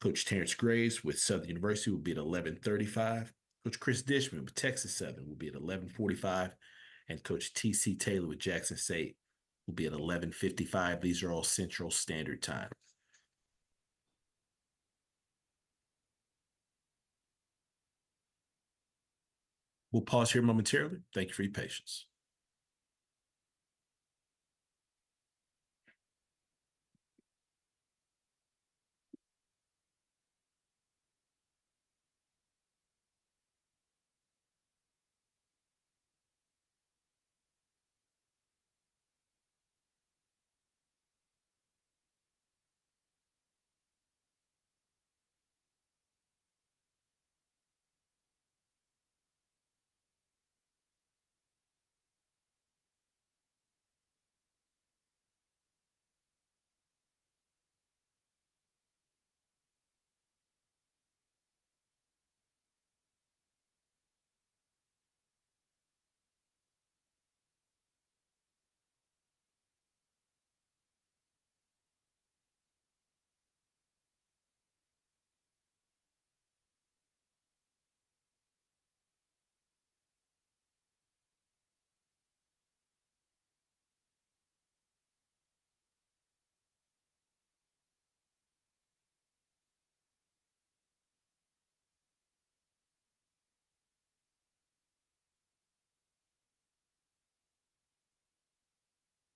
Coach Terrence Graves with Southern University will be at 11:35. Coach Chris Dishman with Texas Southern will be at 11:45. And Coach T.C. Taylor with Jackson State will be at 11:55. These are all Central Standard Time. We'll pause here momentarily. Thank you for your patience.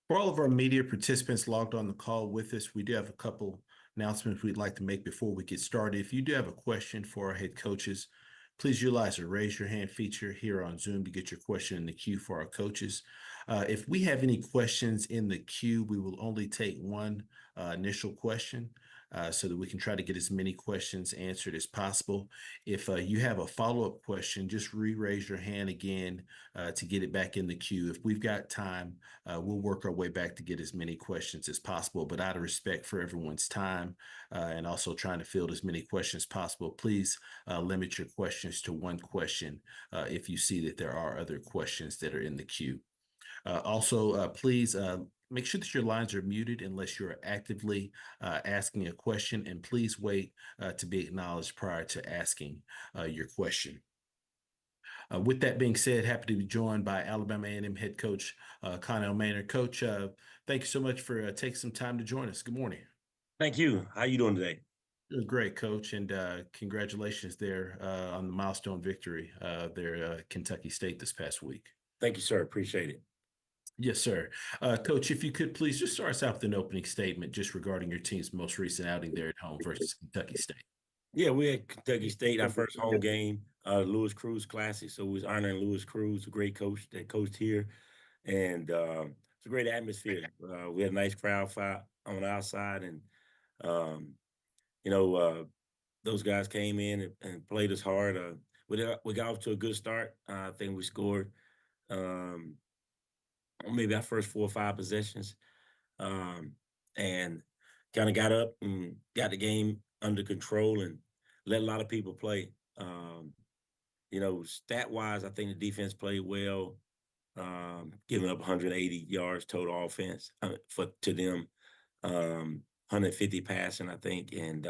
For all of our media participants logged on the call with us, we do have a couple announcements we'd like to make before we get started. If you do have a question for our head coaches, please utilize the raise your hand feature here on Zoom to get your question in the queue for our coaches. If we have any questions in the queue, we will only take one initial question so that we can try to get as many questions answered as possible. If you have a follow-up question, just re-raise your hand again to get it back in the queue. If we've got time, we'll work our way back to get as many questions as possible. But out of respect for everyone's time and also trying to field as many questions as possible, please limit your questions to one question if you see that there are other questions that are in the queue. Also, please make sure that your lines are muted unless you're actively asking a question, and please wait to be acknowledged prior to asking your question. With that being said, happy to be joined by Alabama A&M head coach Connell Maynard. Coach, thank you so much for taking some time to join us. Good morning. Thank you. How are you doing today? Doing great, Coach, and congratulations there on the milestone victory there at Kentucky State this past week. Thank you, sir. Appreciate it. Yes, sir. Coach, if you could please just start us out with an opening statement just regarding your team's most recent outing there at home versus Kentucky State. Yeah, we had Kentucky State, our first home game, Louis Cruz Classic. So we was honoring Louis Cruz, a great coach that coached here. And it's a great atmosphere. We had a nice crowd on our side. And, those guys came in and played us hard. We got off to a good start. I think we scored maybe our first 4 or 5 possessions, and kind of got up and got the game under control and let a lot of people play. Stat-wise, I think the defense played well, giving up 180 yards total offense to them, 150 passing, I think, and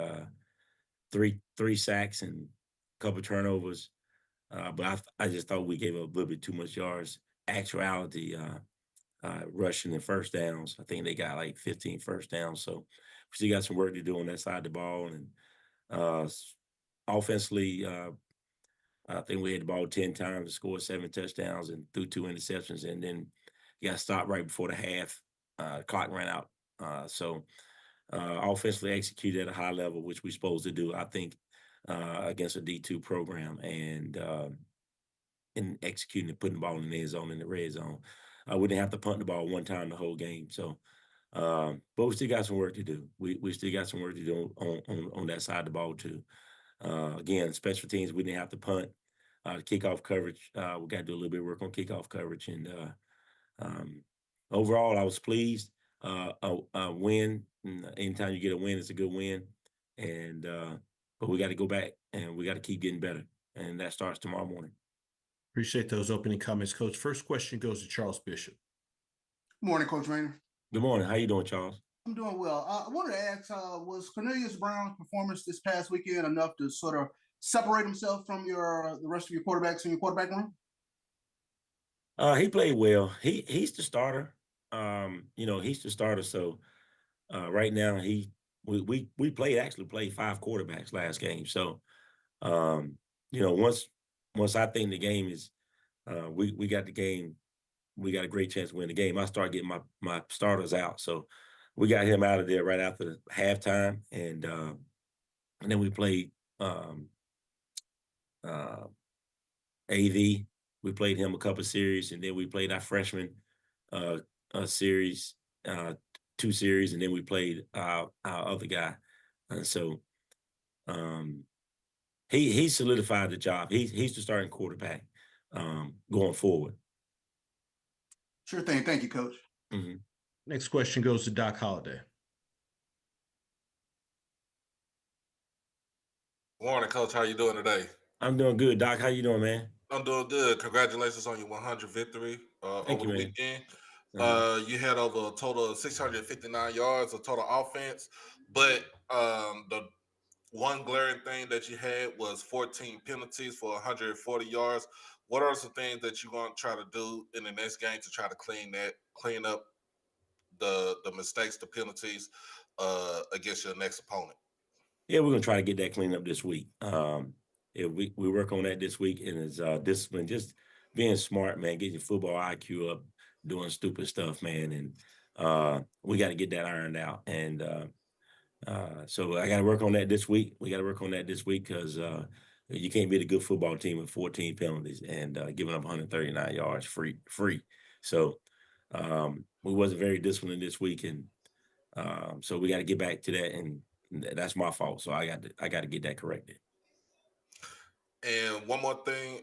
three sacks and a couple turnovers. But I just thought we gave up a little bit too much yards. Actuality, rushing and first downs. I think they got like 15 first downs. So we still got some work to do on that side of the ball. And offensively, I think we had the ball 10 times and scored 7 touchdowns and threw 2 interceptions. And then you got stopped right before the half. Clock ran out. So offensively executed at a high level, which we're supposed to do, I think, against a D2 program. And executing and putting the ball in the end zone, in the red zone. We didn't have to punt the ball one time the whole game. So, but we still got some work to do. We still got some work to do on that side of the ball too. Again, special teams, we didn't have to punt. The kickoff coverage, we got to do a little bit of work on kickoff coverage. And overall, I was pleased. A win, anytime you get a win, it's a good win. And but we got to go back and we got to keep getting better. And that starts tomorrow morning. Appreciate those opening comments, Coach. First question goes to Charles Bishop. Good morning, Coach Maynard. Good morning. How you doing, Charles? I'm doing well. I wanted to ask, was Cornelius Brown's performance this past weekend enough to sort of separate himself from the rest of your quarterbacks in your quarterback room? He played well. He's the starter. He's the starter. So right now we played 5 quarterbacks last game. So um, once I think the game is we got the game, we got a great chance to win the game. I start getting my starters out. So we got him out of there right after halftime, and then we played uh, AV. We played him a couple series, and then we played our freshman uh, series, 2 series, and then we played our other guy. And so um, he solidified the job. He's the starting quarterback going forward. Sure thing. Thank you, Coach. Mm-hmm. Next question goes to Doc Holliday. Morning, Coach. How you doing today? I'm doing good, Doc. How you doing, man? I'm doing good. Congratulations on your 100 victory Thank over you, the man. weekend. Uh-huh. You had over a total of 659 yards of total offense, but the one glaring thing that you had was 14 penalties for 140 yards. What are some things that you're going to try to do in the next game to try to clean up the mistakes, the penalties against your next opponent? Yeah, we're gonna try to get that cleaned up this week. Yeah, we work on that this week, and it's discipline, just being smart, man, getting your football IQ up, doing stupid stuff, man, and we got to get that ironed out. And so I got to work on that this week. We got to work on that this week because you can't beat a good football team with 14 penalties and giving up 139 yards free. So we wasn't very disciplined this week, and so we got to get back to that, and that's my fault. So I got to get that corrected. And one more thing,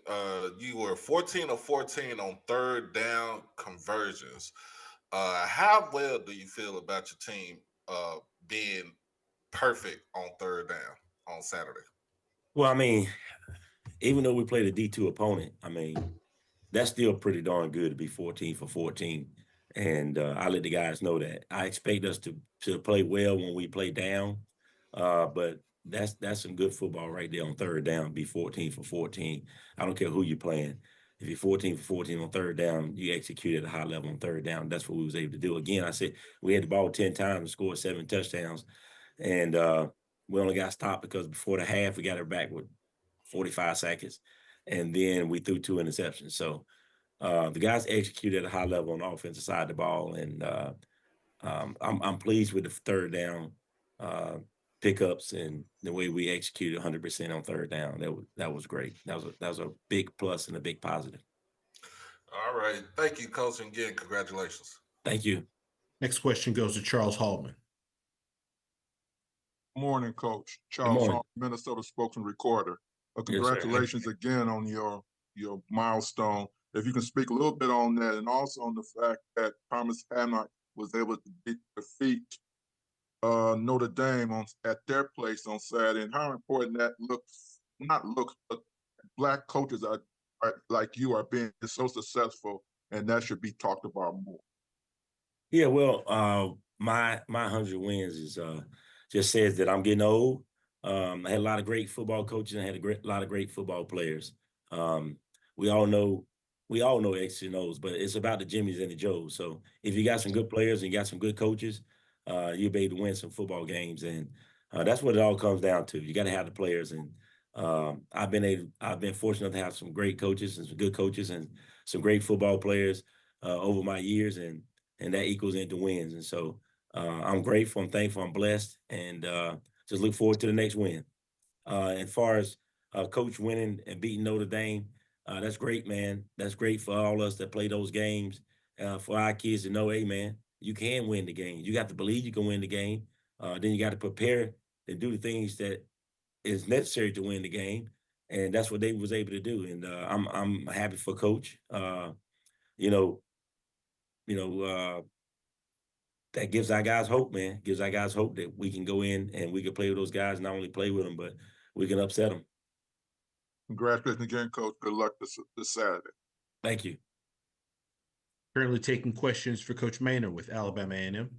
you were 14 of 14 on third down conversions. How well do you feel about your team being perfect on third down on Saturday? Well, I mean, even though we played a D2 opponent, I mean, that's still pretty darn good to be 14 for 14. And I let the guys know that. I expect us to play well when we play down, but that's some good football right there on third down, be 14 for 14. I don't care who you're playing. If you're 14 for 14 on third down, you execute at a high level on third down. That's what we was able to do. Again, I said we had the ball 10 times and scored 7 touchdowns. And we only got stopped because before the half, we got it back with 45 seconds. And then we threw 2 interceptions. So the guys executed at a high level on the offensive side of the ball, and I'm pleased with the third down pickups and the way we executed 100% on third down. That was great. That was a big plus and a big positive. All right. Thank you, Coach. And again, congratulations. Thank you. Next question goes to Charles Hallman. Morning, Coach. Charles Hallman, Minnesota spokesman recorder. Congratulations yes, again on your milestone. If you can speak a little bit on that, and also on the fact that Thomas Hannock was able to defeat Notre Dame at their place on Saturday, and how important that but Black coaches are like you are being so successful, and that should be talked about more. Yeah, well, my 100 wins is just says that I'm getting old. I had a lot of great football coaches and I had a lot of great football players. We all know X's and O's, but it's about the Jimmies and the Joes. So if you got some good players and you got some good coaches, you'll be able to win some football games, and that's what it all comes down to. You got to have the players, and I've been fortunate to have some great coaches and some good coaches and some great football players over my years, and that equals into wins. And so I'm grateful, I'm thankful, I'm blessed, and just look forward to the next win. As far as coach winning and beating Notre Dame, that's great, man. That's great for all us that play those games, for our kids to know, hey, man, you can win the game. You got to believe you can win the game. Then you got to prepare and do the things that is necessary to win the game. And that's what they was able to do. And I'm happy for Coach. That gives our guys hope, man. Gives our guys hope that we can go in and we can play with those guys, not only play with them, but we can upset them. Congratulations again, Coach. Good luck this Saturday. Thank you. Currently taking questions for Coach Maynor with Alabama A&M.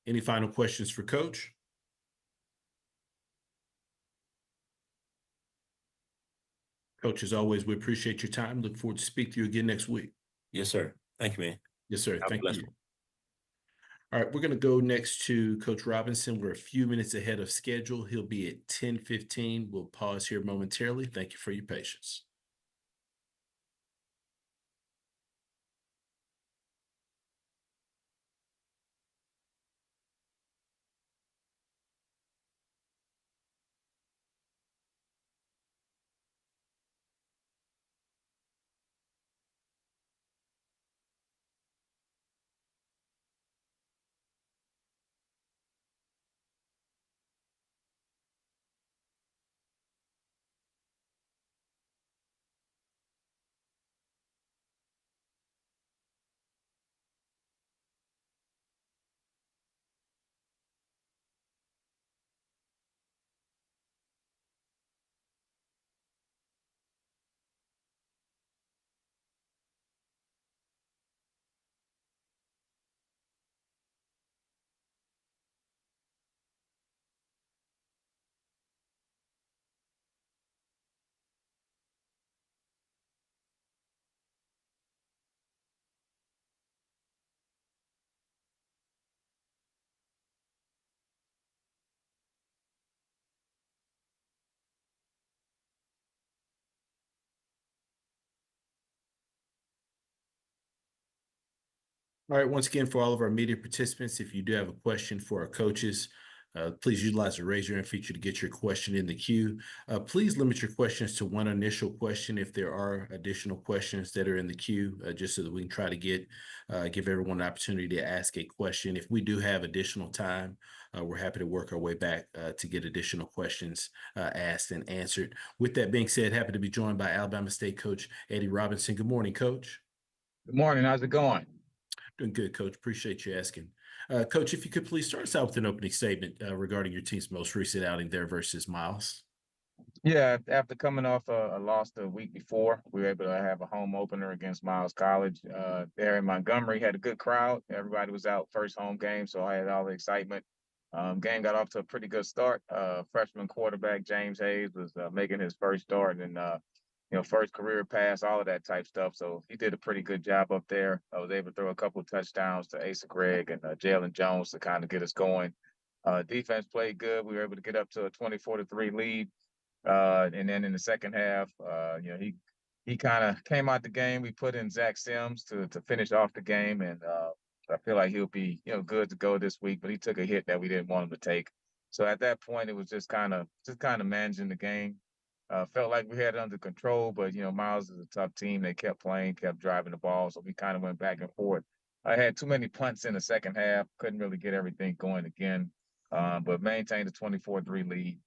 Any final questions for Coach? Coach, as always, we appreciate your time. Look forward to speak to you again next week. Yes, sir. Thank you, man. Yes, sir. Have a Thank blessed you. one. All right, we're going to go next to Coach Robinson. We're a few minutes ahead of schedule. He'll be at 10:15. We'll pause here momentarily. Thank you for your patience. All right, once again, for all of our media participants, if you do have a question for our coaches, please utilize the raise your hand feature to get your question in the queue. Please limit your questions to one initial question if there are additional questions that are in the queue, just so that we can try to give everyone an opportunity to ask a question. If we do have additional time, we're happy to work our way back to get additional questions asked and answered. With that being said, happy to be joined by Alabama State coach Eddie Robinson. Good morning, Coach. Good morning. How's it going? Doing good, Coach. Appreciate you asking. Coach, if you could please start us out with an opening statement regarding your team's most recent outing there versus Miles. Yeah, after coming off a loss the week before, we were able to have a home opener against Miles College there in Montgomery. Had a good crowd. Everybody was out first home game, so I had all the excitement. Game got off to a pretty good start. Freshman quarterback James Hayes was making his first start and first career pass, all of that type stuff. So he did a pretty good job up there. I was able to throw a couple of touchdowns to Asa Gregg and Jalen Jones to kind of get us going. Defense played good. We were able to get up to a 24-3 lead. And then in the second half, he kind of came out the game. We put in Zach Sims to finish off the game, and I feel like he'll be good to go this week. But he took a hit that we didn't want him to take. So at that point, it was just kind of managing the game. Felt like we had it under control, but Miles is a tough team. They kept playing, kept driving the ball, so we kind of went back and forth. I had too many punts in the second half. Couldn't really get everything going again, but maintained a 24-3 lead.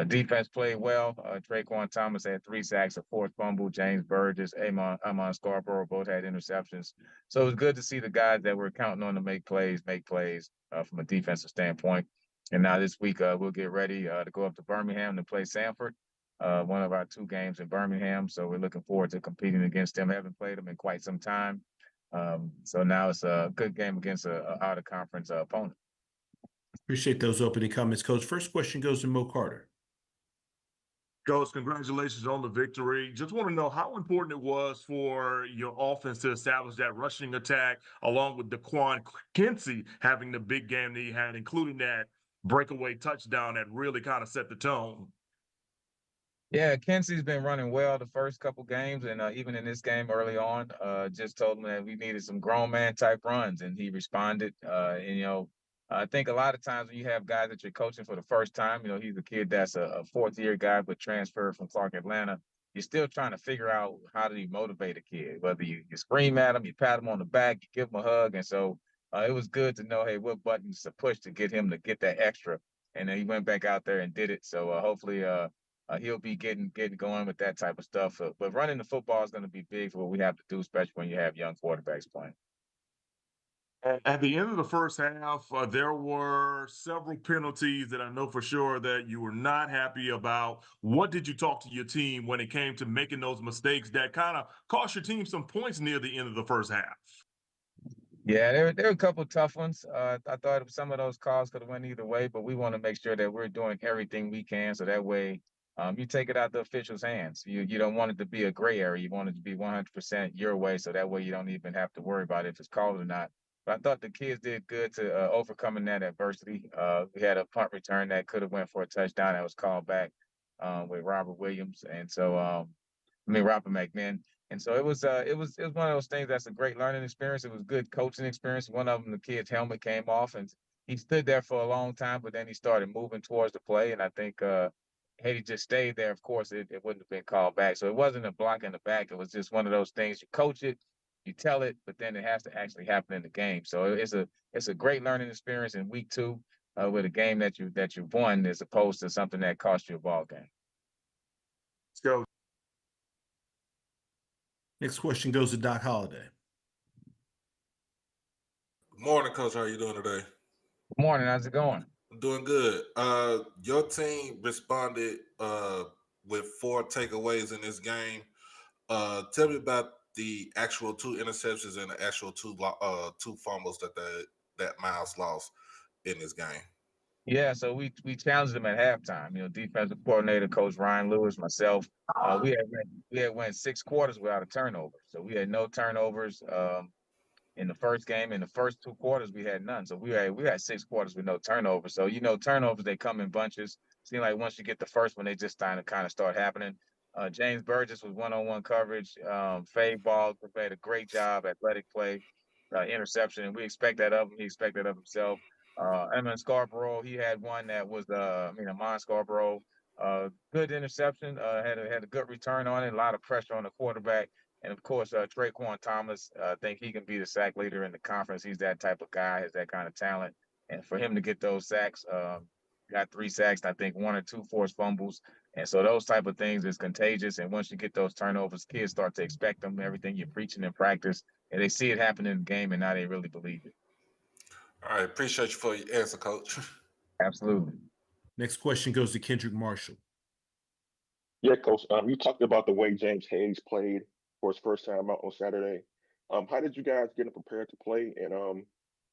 Defense played well. Traquan Thomas had 3 sacks, a 4th fumble. James Burgess, Amon Scarborough both had interceptions. So it was good to see the guys that were counting on to make plays from a defensive standpoint. And now this week we'll get ready to go up to Birmingham to play Sanford, one of our 2 games in Birmingham. So we're looking forward to competing against them. Haven't played them in quite some time. So now it's a good game against a out-of-conference opponent. Appreciate those opening comments, Coach. First question goes to Mo Carter. Coach, congratulations on the victory. Just want to know how important it was for your offense to establish that rushing attack, along with Daquan Kinsey having the big game that he had, including that breakaway touchdown that really kind of set the tone. Yeah, Kinsey's been running well the first couple games, and even in this game early on, just told him that we needed some grown man type runs, and he responded. I think a lot of times when you have guys that you're coaching for the first time, he's a kid that's a 4th-year guy but transferred from Clark Atlanta. You're still trying to figure out how do you motivate a kid, whether you scream at him, you pat him on the back, you give him a hug. And so it was good to know, hey, what buttons to push to get him to get that extra. And then he went back out there and did it. So hopefully he'll be getting going with that type of stuff. But running the football is going to be big for what we have to do, especially when you have young quarterbacks playing. At the end of the first half, there were several penalties that I know for sure that you were not happy about. What did you talk to your team when it came to making those mistakes that kind of cost your team some points near the end of the first half? Yeah, there were a couple tough ones. I thought some of those calls could have went either way, but we want to make sure that we're doing everything we can so that way you take it out the officials' hands. You don't want it to be a gray area. You want it to be 100% your way, so that way you don't even have to worry about if it's called or not. But I thought the kids did good to overcoming that adversity. We had a punt return that could have went for a touchdown that was called back with Robert Williams, and so Robert McMinn. And so it was one of those things that's a great learning experience. It was good coaching experience. One of them, the kid's helmet came off, and he stood there for a long time, but then he started moving towards the play. And I think had he just stayed there, of course, it wouldn't have been called back. So it wasn't a block in the back. It was just one of those things. You coach it, you tell it, but then it has to actually happen in the game. So it's a great learning experience in week 2 with a game that you won as opposed to something that cost you a ball game. Let's go. Next question goes to Doc Holliday. Good morning, Coach. How are you doing today? Good morning. How's it going? I'm doing good. Your team responded with 4 takeaways in this game. Tell me about the actual 2 interceptions and the actual 2 fumbles that Miles lost in this game. Yeah, so we challenged them at halftime. Defensive coordinator Coach Ryan Lewis, myself, we had went 6 quarters without a turnover. So we had no turnovers in the first game. In the first 2 quarters, we had none. So we had 6 quarters with no turnovers. So turnovers, they come in bunches. Seem like once you get the first one, they just kind of start happening. James Burgess was one-on-one coverage. Fade ball played a great job, athletic play, interception, and we expect that of him. He expected that of himself. Emin Scarborough, he had one that was Amon Scarborough, good interception, had a good return on it, a lot of pressure on the quarterback. And of course, Traquan Thomas, I think he can be the sack leader in the conference. He's that type of guy, has that kind of talent. And for him to get those sacks, got 3 sacks, I think 1 or 2 forced fumbles. And so those type of things is contagious. And once you get those turnovers, kids start to expect them, everything you're preaching in practice, and they see it happen in the game, and now they really believe it. All right. Appreciate you for your answer, Coach. Absolutely. Next question goes to Kendrick Marshall. Yeah, Coach. You talked about the way James Hayes played for his first time out on Saturday. How did you guys get him prepared to play, and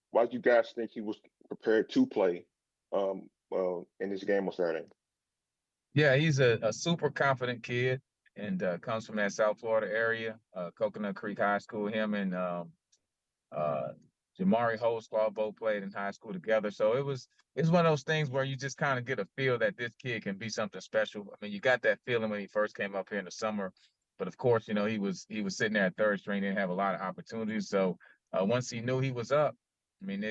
why did you guys think he was prepared to play in this game on Saturday? Yeah, he's a super confident kid and comes from that South Florida area, Coconut Creek High School. Him and Jamari Holsclaw both played in high school together. So it's one of those things where you just kind of get a feel that this kid can be something special. I mean, you got that feeling when he first came up here in the summer, but of course, he was sitting there at 3rd string, didn't have a lot of opportunities. So once he knew he was up, I mean,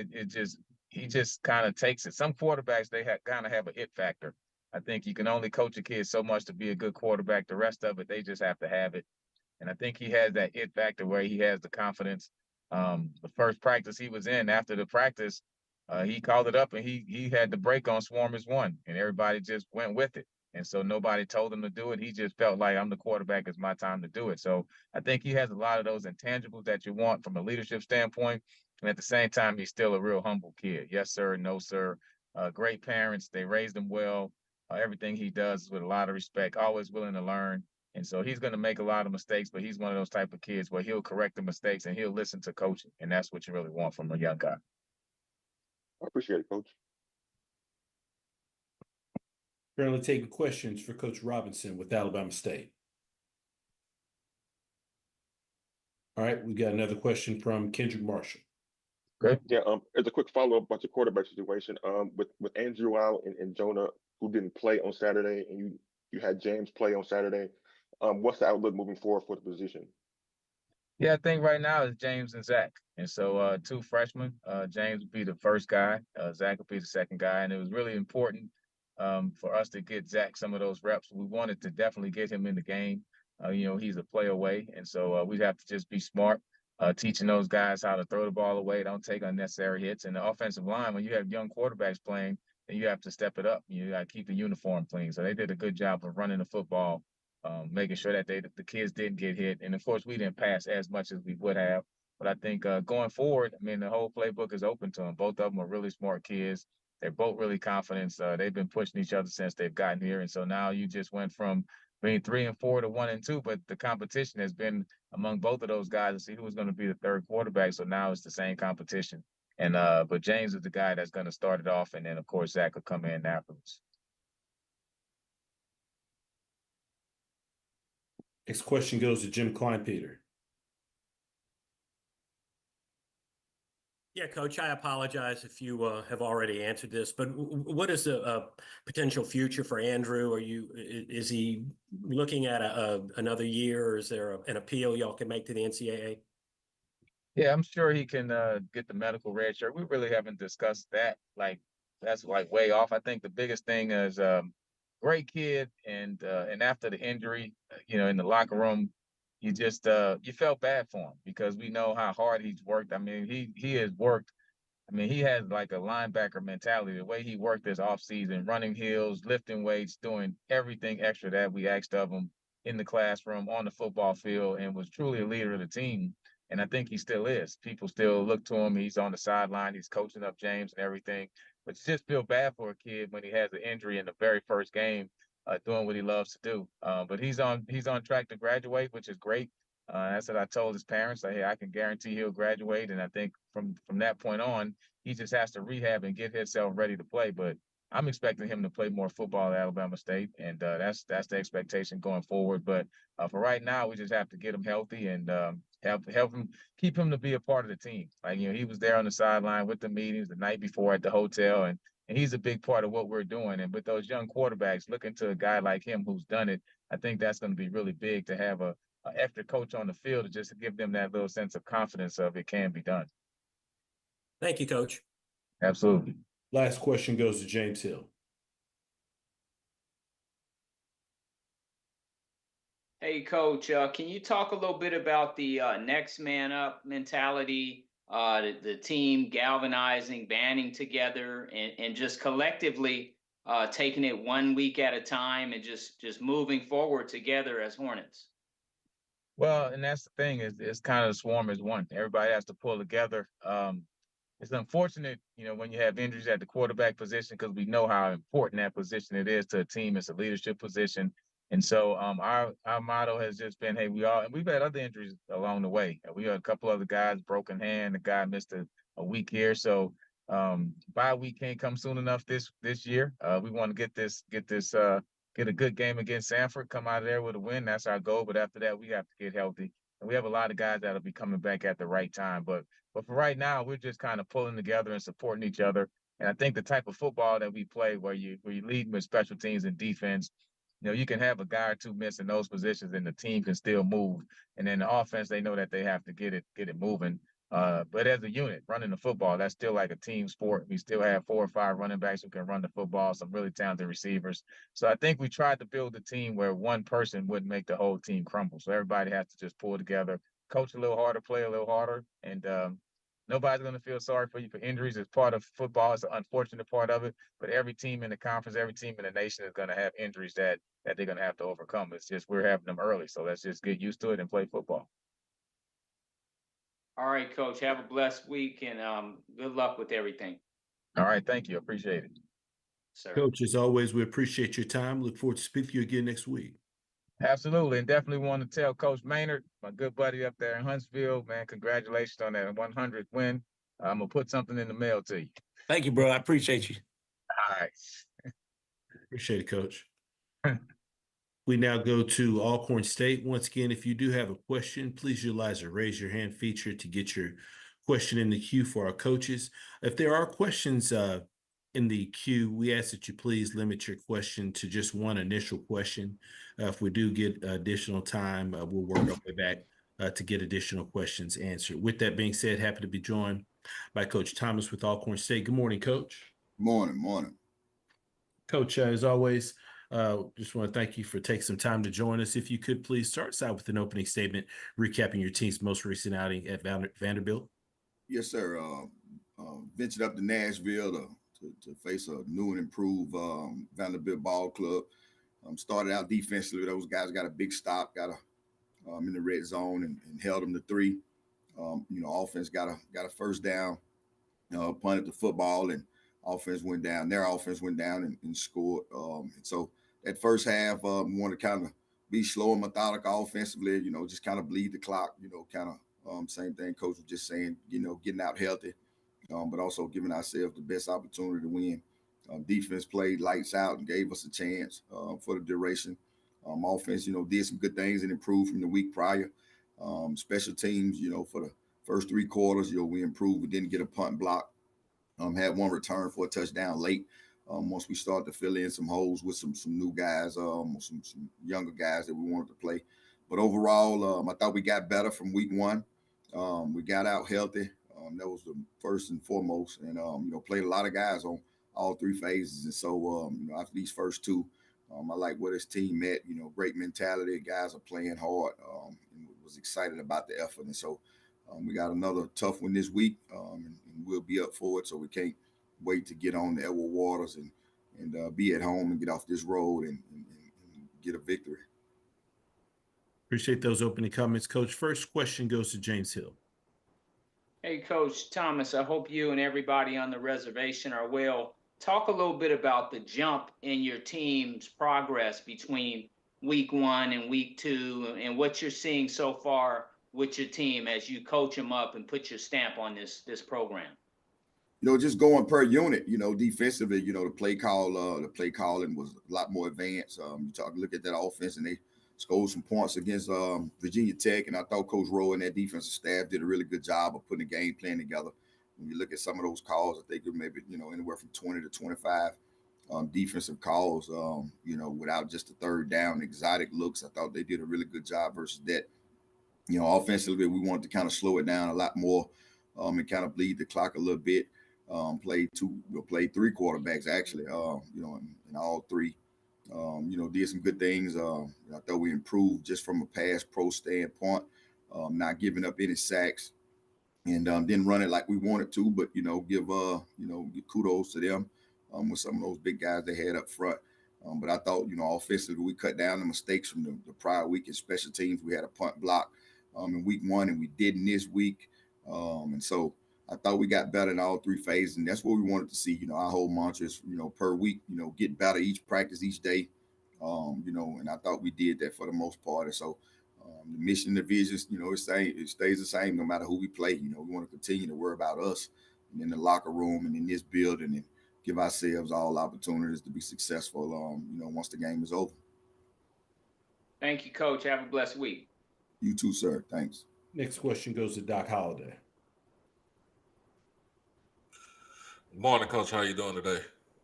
he just kind of takes it. Some quarterbacks, they kind of have a it factor. I think you can only coach a kid so much to be a good quarterback. The rest of it, they just have to have it. And I think he has that it factor where he has the confidence. The first practice he was in, after the practice, he called it up and he had the break on Swarm is One, and everybody just went with it. And so nobody told him to do it. He just felt like, I'm the quarterback, it's my time to do it. So I think he has a lot of those intangibles that you want from a leadership standpoint. And at the same time, he's still a real humble kid. Yes, sir. No, sir. Great parents. They raised him well. Everything he does is with a lot of respect, always willing to learn. And so he's going to make a lot of mistakes, but he's one of those type of kids where he'll correct the mistakes and he'll listen to coaching. And that's what you really want from a young guy. I appreciate it, Coach. Currently taking questions for Coach Robinson with Alabama State. All right, we got another question from Kendrick Marshall. Great. Yeah, as a quick follow-up about your quarterback situation, with Andrew out and Jonah, who didn't play on Saturday, and you had James play on Saturday, what's the outlook moving forward for the position? Yeah, I think right now it's James and Zach. And so 2 freshmen, James would be the first guy, Zach would be the second guy. And it was really important for us to get Zach some of those reps. We wanted to definitely get him in the game. He's a play away. And so we'd have to just be smart, teaching those guys how to throw the ball away, don't take unnecessary hits. And the offensive line, when you have young quarterbacks playing, then you have to step it up. You got to keep the uniform clean. So they did a good job of running the football, making sure that the kids didn't get hit. And of course, we didn't pass as much as we would have. But I think going forward, I mean, the whole playbook is open to them. Both of them are really smart kids. They're both really confident. They've been pushing each other since they've gotten here. And so now you just went from between 3 and 4 to 1 and 2, but the competition has been among both of those guys to see who was going to be the third quarterback. So now it's the same competition. And but James is the guy that's going to start it off, and then of course Zach will come in afterwards. Next question goes to Jim Kleinpeter. Yeah, Coach, I apologize if you have already answered this, but what is the potential future for Andrew? Is he looking at another year, or is there an appeal y'all can make to the NCAA? Yeah, I'm sure he can get the medical red shirt. We really haven't discussed that. That's way off. I think the biggest thing is great kid, and after the injury, in the locker room, you just you felt bad for him because we know how hard he's worked. I mean, he has worked. I mean, he has like a linebacker mentality. The way he worked this offseason, running hills, lifting weights, doing everything extra that we asked of him in the classroom, on the football field, and was truly a leader of the team. And I think he still is. People still look to him. He's on the sideline. He's coaching up James and everything. But you just feel bad for a kid when he has an injury in the very first game, doing what he loves to do. But he's on track to graduate, which is great. That's what I told his parents. Hey, I can guarantee he'll graduate. And I think from that point on, he just has to rehab and get himself ready to play. But I'm expecting him to play more football at Alabama State, and that's the expectation going forward. But for right now, we just have to get him healthy and help him, keep him to be a part of the team. Like, he was there on the sideline with the meetings the night before at the hotel, and he's a big part of what we're doing. And with those young quarterbacks, looking to a guy like him who's done it, I think that's going to be really big to have a extra coach on the field to just give them that little sense of confidence of it can be done. Thank you, Coach. Absolutely. Last question goes to James Hill. Hey, Coach, can you talk a little bit about the next man up mentality, the team galvanizing, banding together, and just collectively taking it 1 week at a time and just moving forward together as Hornets? Well, and that's the thing, is it's kind of the swarm as one. Everybody has to pull together. It's unfortunate, when you have injuries at the quarterback position, because we know how important that position it is to a team. It's a leadership position. And so our motto has just been, hey, and we've had other injuries along the way. We had a couple other guys, broken hand, the guy missed a week here. So bye week can't come soon enough this year. We want to get a good game against Sanford, come out of there with a win. That's our goal. But after that, we have to get healthy. And we have a lot of guys that'll be coming back at the right time. But for right now, we're just kind of pulling together and supporting each other. And I think the type of football that we play, where you lead with special teams and defense, you can have a guy or two miss in those positions and the team can still move. And then the offense, they know that they have to get it moving. But as a unit, running the football, that's still like a team sport. We still have 4 or 5 running backs who can run the football, some really talented receivers. So I think we tried to build a team where one person wouldn't make the whole team crumble. So everybody has to just pull together, coach a little harder, play a little harder, and nobody's going to feel sorry for you for injuries. It's part of football. It's an unfortunate part of it. But every team in the conference, every team in the nation is going to have injuries that they're going to have to overcome. It's just we're having them early. So let's just get used to it and play football. All right, Coach. Have a blessed week, and good luck with everything. All right. Thank you. Appreciate it. Sir. Coach, as always, we appreciate your time. Look forward to speaking to you again next week. Absolutely. And definitely want to tell Coach Maynard, my good buddy up there in Huntsville, man, congratulations on that 100th win. I'm going to put something in the mail to you. Thank you, bro. I appreciate you. All right. Appreciate it, Coach. We now go to Alcorn State. Once again, if you do have a question, please utilize the raise your hand feature to get your question in the queue for our coaches. If there are questions in the queue, we ask that you please limit your question to just one initial question. If we do get additional time, we'll work our way back to get additional questions answered. With that being said, happy to be joined by Coach Thomas with Alcorn State. Good morning, Coach. Morning. Coach, as always, just want to thank you for taking some time to join us. If you could please start us out with an opening statement, recapping your team's most recent outing at Vanderbilt. Yes, sir. Ventured up to Nashville to face a new and improved Vanderbilt ball club. Started out defensively. Those guys got a big stop, got in the red zone and held them to 3. Offense got a first down, punted the football, and offense went down. Their offense went down and scored. And so that first half, we wanted to kind of be slow and methodical offensively, just kind of bleed the clock, kind of same thing coach was just saying, getting out healthy, but also giving ourselves the best opportunity to win. Defense played lights out and gave us a chance for the duration. Offense, did some good things and improved from the week prior. Special teams, for the first 3 quarters, we improved. We didn't get a punt block. Had one return for a touchdown late. Once we started to fill in some holes with some new guys, some younger guys that we wanted to play. But overall, I thought we got better from week 1. We got out healthy. That was the first and foremost. And, played a lot of guys on all 3 phases. And so, after these first 2, I like where this team met, great mentality. Guys are playing hard. And was excited about the effort. And so we got another tough one this week, and we'll be up for it. So we can't wait to get on the Edward Waters and be at home and get off this road and get a victory. Appreciate those opening comments, Coach. First question goes to James Hill. Hey, Coach Thomas, I hope you and everybody on the reservation are well. Talk a little bit about the jump in your team's progress between week 1 and week 2 and what you're seeing so far with your team as you coach them up and put your stamp on this program. Just going per unit, defensively, the play calling was a lot more advanced. Look at that offense, and they scored some points against Virginia Tech, and I thought Coach Rowe and that defensive staff did a really good job of putting a game plan together. When you look at some of those calls, I think maybe anywhere from 20 to 25 defensive calls, without just a third down, exotic looks. I thought they did a really good job versus that. Offensively, we wanted to kind of slow it down a lot more and kind of bleed the clock a little bit. Played 3 quarterbacks actually, in all 3. Did some good things. I thought we improved just from a pass pro standpoint, not giving up any sacks, and didn't run it like we wanted to, but give kudos to them with some of those big guys they had up front. But I thought, offensively, we cut down the mistakes from the prior week in special teams. We had a punt block in week 1, and we didn't this week. And so I thought we got better in all 3 phases, and that's what we wanted to see. Our whole mantra is, per week, get better each practice, each day. And I thought we did that for the most part. And so the mission, the vision, it stays the same no matter who we play. We want to continue to worry about us and in the locker room and in this building and give ourselves all opportunities to be successful, once the game is over. Thank you, Coach. Have a blessed week. You too, sir. Thanks. Next question goes to Doc Holliday. Good morning, Coach. How you doing today?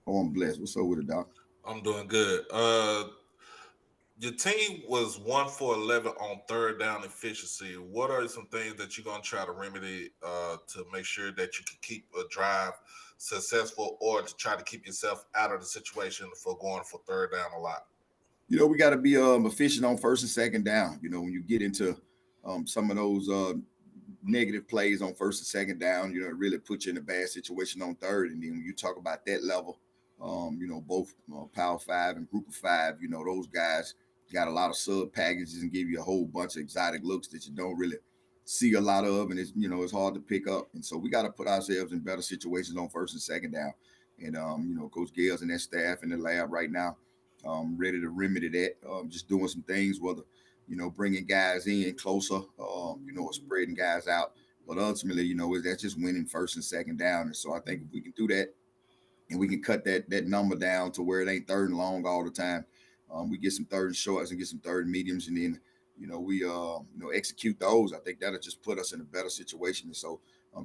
Oh, I'm blessed. What's up with it, Doc? I'm doing good. Your team was 1 for 11 on third down efficiency. What are some things that you're going to try to remedy to make sure that you can keep a drive successful, or to try to keep yourself out of the situation for going for third down a lot? We got to be efficient on first and second down. When you get into some of those negative plays on first and second down, it really puts you in a bad situation on third. And then when you talk about that level, both Power 5 and Group of 5, those guys got a lot of sub packages and give you a whole bunch of exotic looks that you don't really see a lot of, and it's hard to pick up. And so we got to put ourselves in better situations on first and second down. And Coach Gales and that staff in the lab right now, ready to remedy that. Just doing some things, whether bringing guys in closer, or spreading guys out. But ultimately, that's just winning first and second down. And so I think if we can do that, and we can cut that number down to where it ain't third and long all the time, we get some third and shorts and get some third and mediums, and then we execute those. I think that'll just put us in a better situation. And so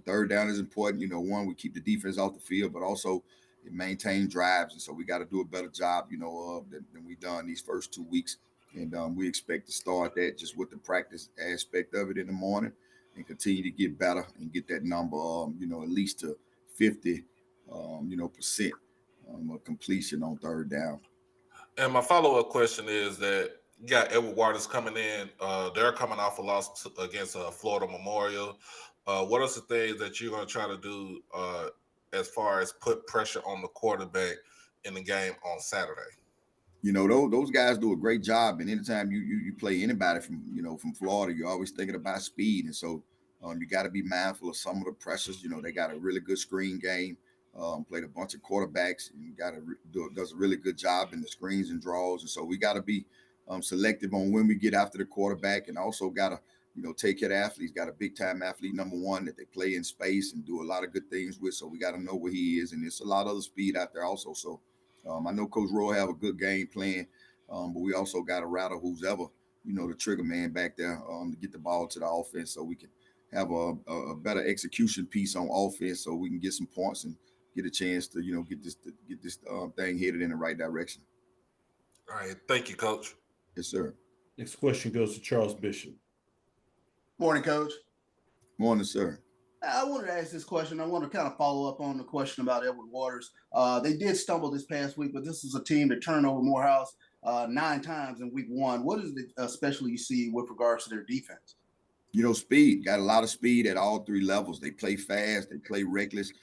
third down is important. One, we keep the defense off the field, but also it maintains drives. And so we got to do a better job, than we've done these first 2 weeks. And we expect to start that just with the practice aspect of it in the morning, and continue to get better and get that number, at least to 50, percent completion on third down. And my follow-up question is that you got Edward Waters coming in. They're coming off a loss against Florida Memorial. What are some things that you're going to try to do as far as put pressure on the quarterback in the game on Saturday? Those guys do a great job. And anytime you play anybody from Florida, you're always thinking about speed. And so you got to be mindful of some of the pressures. They got a really good screen game. Played a bunch of quarterbacks and does a really good job in the screens and draws. And so we got to be selective on when we get after the quarterback, and also got to, take care of the athletes. Got a big time athlete, number one, that they play in space and do a lot of good things with. So we got to know where he is, and there's a lot of other speed out there also. So I know Coach Roy have a good game plan, but we also got to rattle who's ever, the trigger man back there to get the ball to the offense, so we can have a better execution piece on offense, so we can get some points and get a chance to, get this thing headed in the right direction. All right. Thank you, Coach. Yes, sir. Next question goes to Charles Bishop. Morning, Coach. Morning, sir. I wanted to ask this question. I want to kind of follow up on the question about Edward Waters. They did stumble this past week, but this is a team that turned over Morehouse 9 times in week 1. What is it especially you see with regards to their defense? Speed. Got a lot of speed at all 3 levels. They play fast. They play reckless.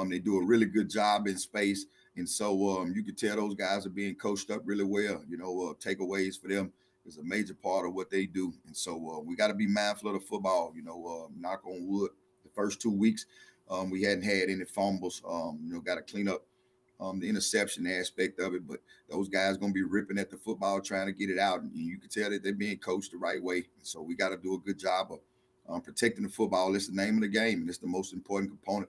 They do a really good job in space. And so you can tell those guys are being coached up really well. Takeaways for them is a major part of what they do. And so we got to be mindful of the football. Knock on wood. The first 2 weeks, we hadn't had any fumbles. Got to clean up the interception aspect of it. But those guys going to be ripping at the football, trying to get it out. And you can tell that they're being coached the right way. And so we got to do a good job of protecting the football. It's the name of the game, and it's the most important component,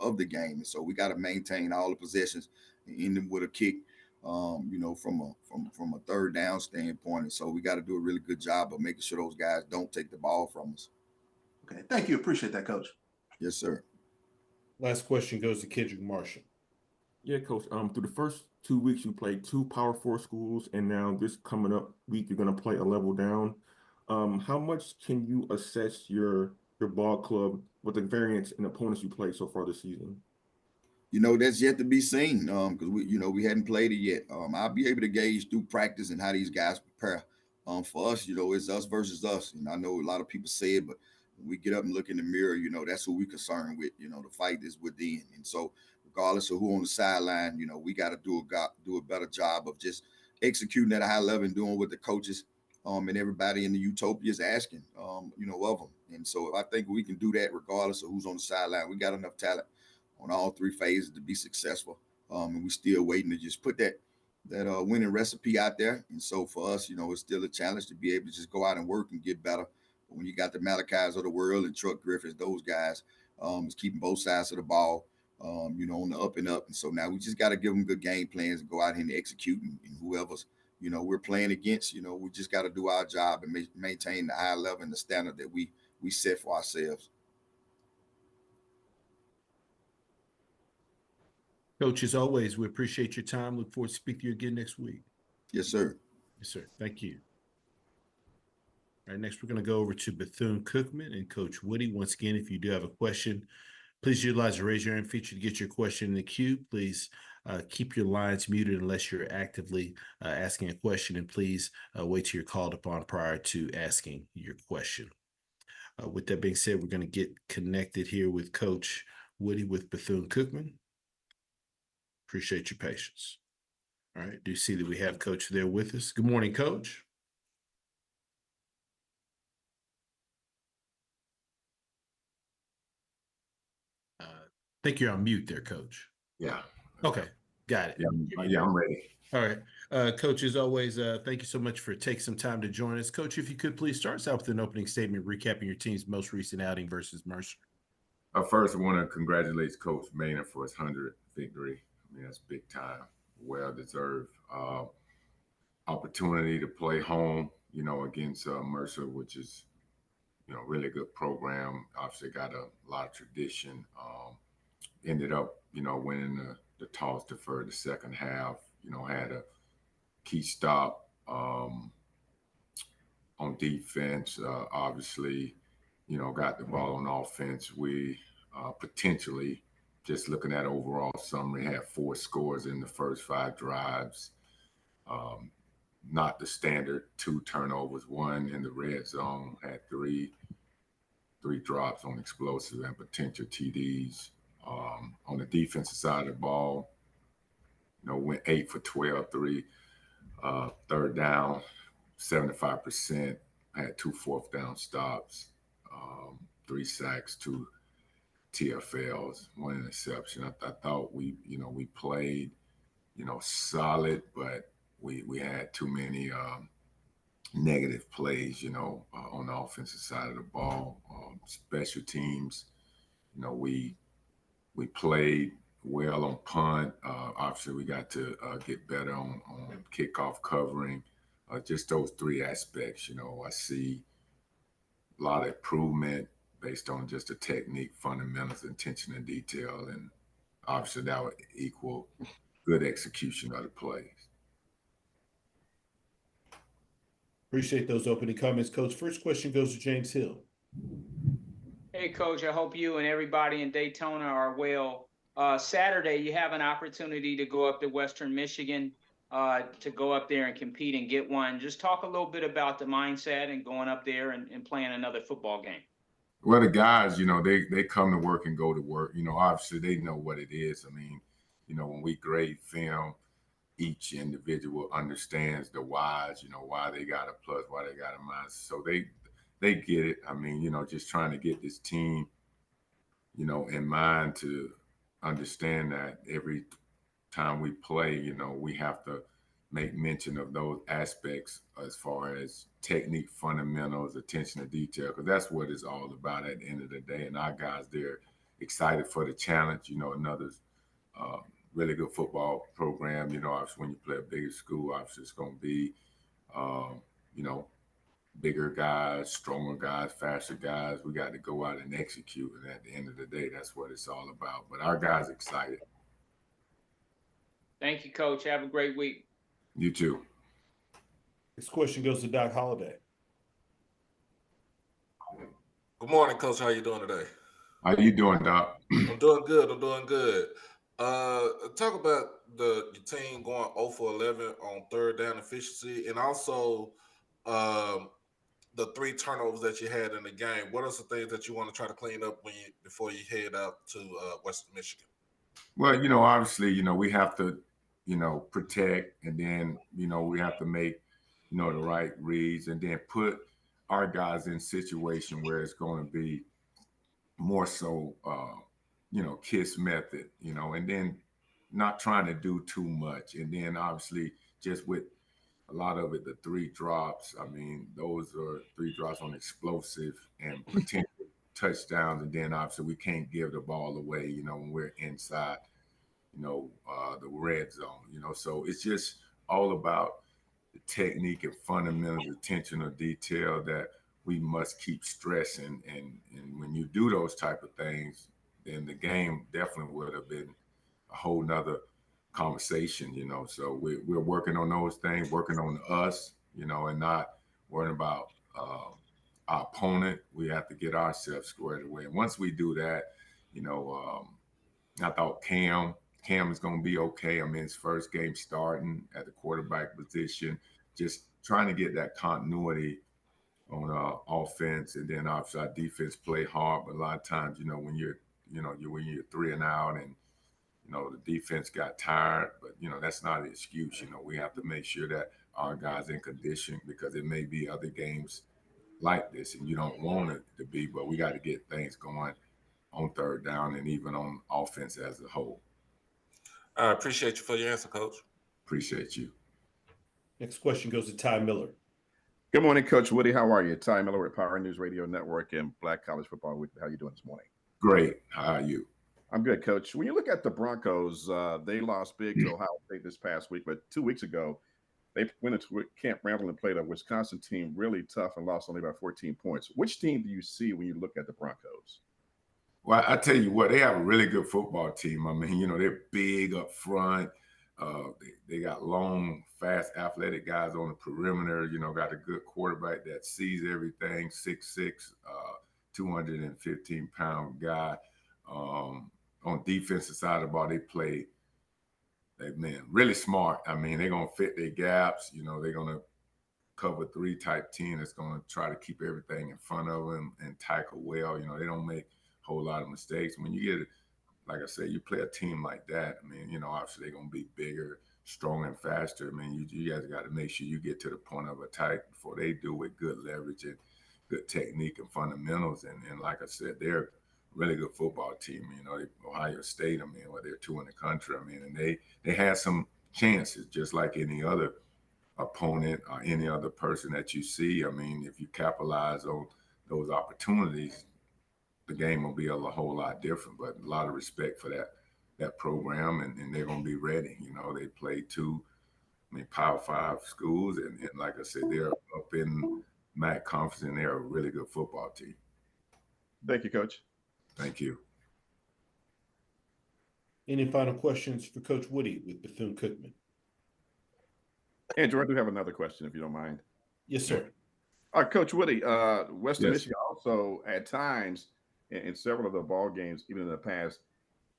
of the game. And so we got to maintain all the possessions and end them with a kick, from a third down standpoint. And so we got to do a really good job of making sure those guys don't take the ball from us. Okay. Thank you. Appreciate that, Coach. Yes, sir. Last question goes to Kendrick Marshall. Yeah, Coach. Through the first 2 weeks, you played 2 Power 4 schools, and now this coming up week, you're going to play a level down. How much can you assess your ball club with the variance in opponents you played so far this season? That's yet to be seen because we hadn't played it yet. I'll be able to gauge through practice and how these guys prepare. For us, it's us versus us. And I know a lot of people say it, but when we get up and look in the mirror, that's what we're concerned with. The fight is within. And so regardless of who on the sideline, we got to do a better job of just executing at a high level and doing what the coaches and everybody in the Utopia is asking, of them. And so I think we can do that regardless of who's on the sideline. We got enough talent on all 3 phases to be successful. And we still waiting to just put that winning recipe out there. And so for us, it's still a challenge to be able to just go out and work and get better. But when you got the Malachis of the world and Truck Griffiths, those guys is keeping both sides of the ball, on the up and up. And so now we just got to give them good game plans and go out here and execute. And whoever's, we're playing against, we just got to do our job and maintain the high level and the standard that we set for ourselves. Coach, as always, we appreciate your time. Look forward to speaking to you again next week. Yes, sir. Yes, sir. Thank you. All right, next we're going to go over to Bethune-Cookman and Coach Woody. Once again, if you do have a question, please utilize the raise your hand feature to get your question in the queue. Please keep your lines muted unless you're actively asking a question, and please wait till you're called upon prior to asking your question. With that being said, we're going to get connected here with Coach Woody with Bethune-Cookman. Appreciate your patience. All right, do see that we have Coach there with us. Good morning, Coach. I think you're on mute there, Coach. Yeah. Okay, got it. Yeah, I'm ready. All right. Coach, as always, thank you so much for taking some time to join us. Coach, if you could please start us out with an opening statement recapping your team's most recent outing versus Mercer. First, I want to congratulate Coach Maynard for his 100th victory. I mean, that's big time, well-deserved. Opportunity to play home, against Mercer, which is, really good program. Obviously got a lot of tradition. Ended up, winning the toss deferred the second half, had a key stop on defense. Obviously, got the ball on offense. We potentially, just looking at overall summary, had 4 scores in the first 5 drives. Not the standard 2 turnovers, 1 in the red zone, had 3 drops on explosive and potential TDs. On the defensive side of the ball, went 8 for 12, 3 third down, 75%, had 2 fourth down stops, 3 sacks, 2 TFLs, 1 interception. I thought we played, solid, but we had too many negative plays, on the offensive side of the ball. Special teams, we played well on punt. Obviously, we got to get better on kickoff covering. Just those three aspects, I see a lot of improvement based on just the technique, fundamentals, attention to detail, and obviously that would equal good execution of the plays. Appreciate those opening comments, Coach. First question goes to James Hill. Hey, Coach, I hope you and everybody in Daytona are well. Saturday, you have an opportunity to go up to Western Michigan, to go up there and compete and get one. Just talk a little bit about the mindset and going up there and playing another football game. Well, the guys, they come to work and go to work. Obviously they know what it is. I mean, when we grade film, each individual understands the whys, why they got a plus, why they got a minus. So they get it. I mean, just trying to get this team, in mind to understand that every time we play, we have to make mention of those aspects as far as technique, fundamentals, attention to detail, because that's what it's all about at the end of the day. And our guys, they're excited for the challenge. Another really good football program. Obviously when you play a bigger school, obviously it's going to be, bigger guys, stronger guys, faster guys. We got to go out and execute. And at the end of the day, that's what it's all about. But our guys excited. Thank you, Coach. Have a great week. You too. This question goes to Doc Holliday. Good morning, Coach. How you doing today? How you doing, Doc? I'm doing good. Talk about your team going 0 for 11 on third down efficiency, and also the 3 turnovers that you had in the game. What are some things that you want to try to clean up before you head out to Western Michigan? Well, obviously, we have to, protect, and then, we have to make, the right reads, and then put our guys in situation where it's going to be more so, KISS method, and then not trying to do too much. And then obviously just with a lot of it, the 3 drops, I mean, those are 3 drops on explosive and potential touchdowns. And then obviously we can't give the ball away, when we're inside, the red zone, so it's just all about the technique and fundamental attention to detail that we must keep stressing. And when you do those type of things, then the game definitely would have been a whole nother conversation, so we're working on those things, working on us, and not worrying about our opponent. We have to get ourselves squared away. And once we do that, I thought Cam is going to be okay. I mean, his first game starting at the quarterback position, just trying to get that continuity on offense. And then obviously our defense play hard, but a lot of times, when you're 3 and out and, the defense got tired, but, that's not an excuse. We have to make sure that our guys in condition, because it may be other games like this and you don't want it to be, but we got to get things going on third down and even on offense as a whole. I appreciate you for your answer, Coach. Appreciate you. Next question goes to Ty Miller. Good morning, Coach Woody. How are you? Ty Miller with Power News Radio Network and Black College Football Weekly. How are you doing this morning? Great. How are you? I'm good, Coach. When you look at the Broncos, they lost big to Ohio State this past week, but 2 weeks ago, they went into Camp Randall and played a Wisconsin team really tough and lost only by 14 points. Which team do you see when you look at the Broncos? Well, I tell you what, they have a really good football team. I mean, they're big up front. They got long, fast, athletic guys on the perimeter. Got a good quarterback that sees everything, 6'6", 215-pound guy. On defensive side of the ball, they play, really smart. I mean, they're going to fit their gaps. They're going to cover 3 type team that's going to try to keep everything in front of them and tackle well. They don't make a whole lot of mistakes. When you get, like I said, you play a team like that, I mean, obviously they're going to be bigger, stronger, and faster. I mean, you guys got to make sure you get to the point of attack before they do, with good leverage and good technique and fundamentals. And like I said, they're a really good football team. Ohio State, I mean, they're 2 in the country. I mean, and they had some chances just like any other opponent or any other person that you see. I mean, if you capitalize on those opportunities, the game will be a whole lot different. But a lot of respect for that program, and they're going to be ready. You know, they play two, Power 5 schools, and like I said, they're up in MEAC conference, and they're a really good football team. Thank you, Coach. Thank you. Any final questions for Coach Woody with Bethune-Cookman? Andrew, I do have another question, if you don't mind. Yes, sir. Coach Woody, Western Yes. Michigan also at times in several of the ball games, even in the past,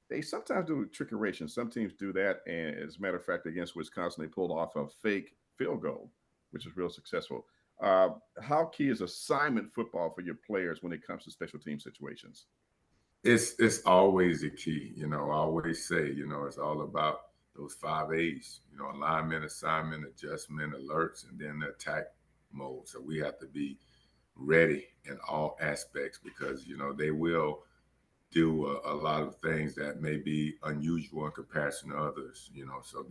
they sometimes do trickeration. Some teams do that, and as a matter of fact, against Wisconsin, they pulled off a fake field goal, which was real successful. How key is assignment football for your players when it comes to special team situations? It's always the key. You know, I always say, you know, it's all about those 5 A's, you know, alignment, assignment, adjustment, alerts, and then the attack mode. So we have to be ready in all aspects because, you know, they will do a lot of things that may be unusual in comparison to others, you know, so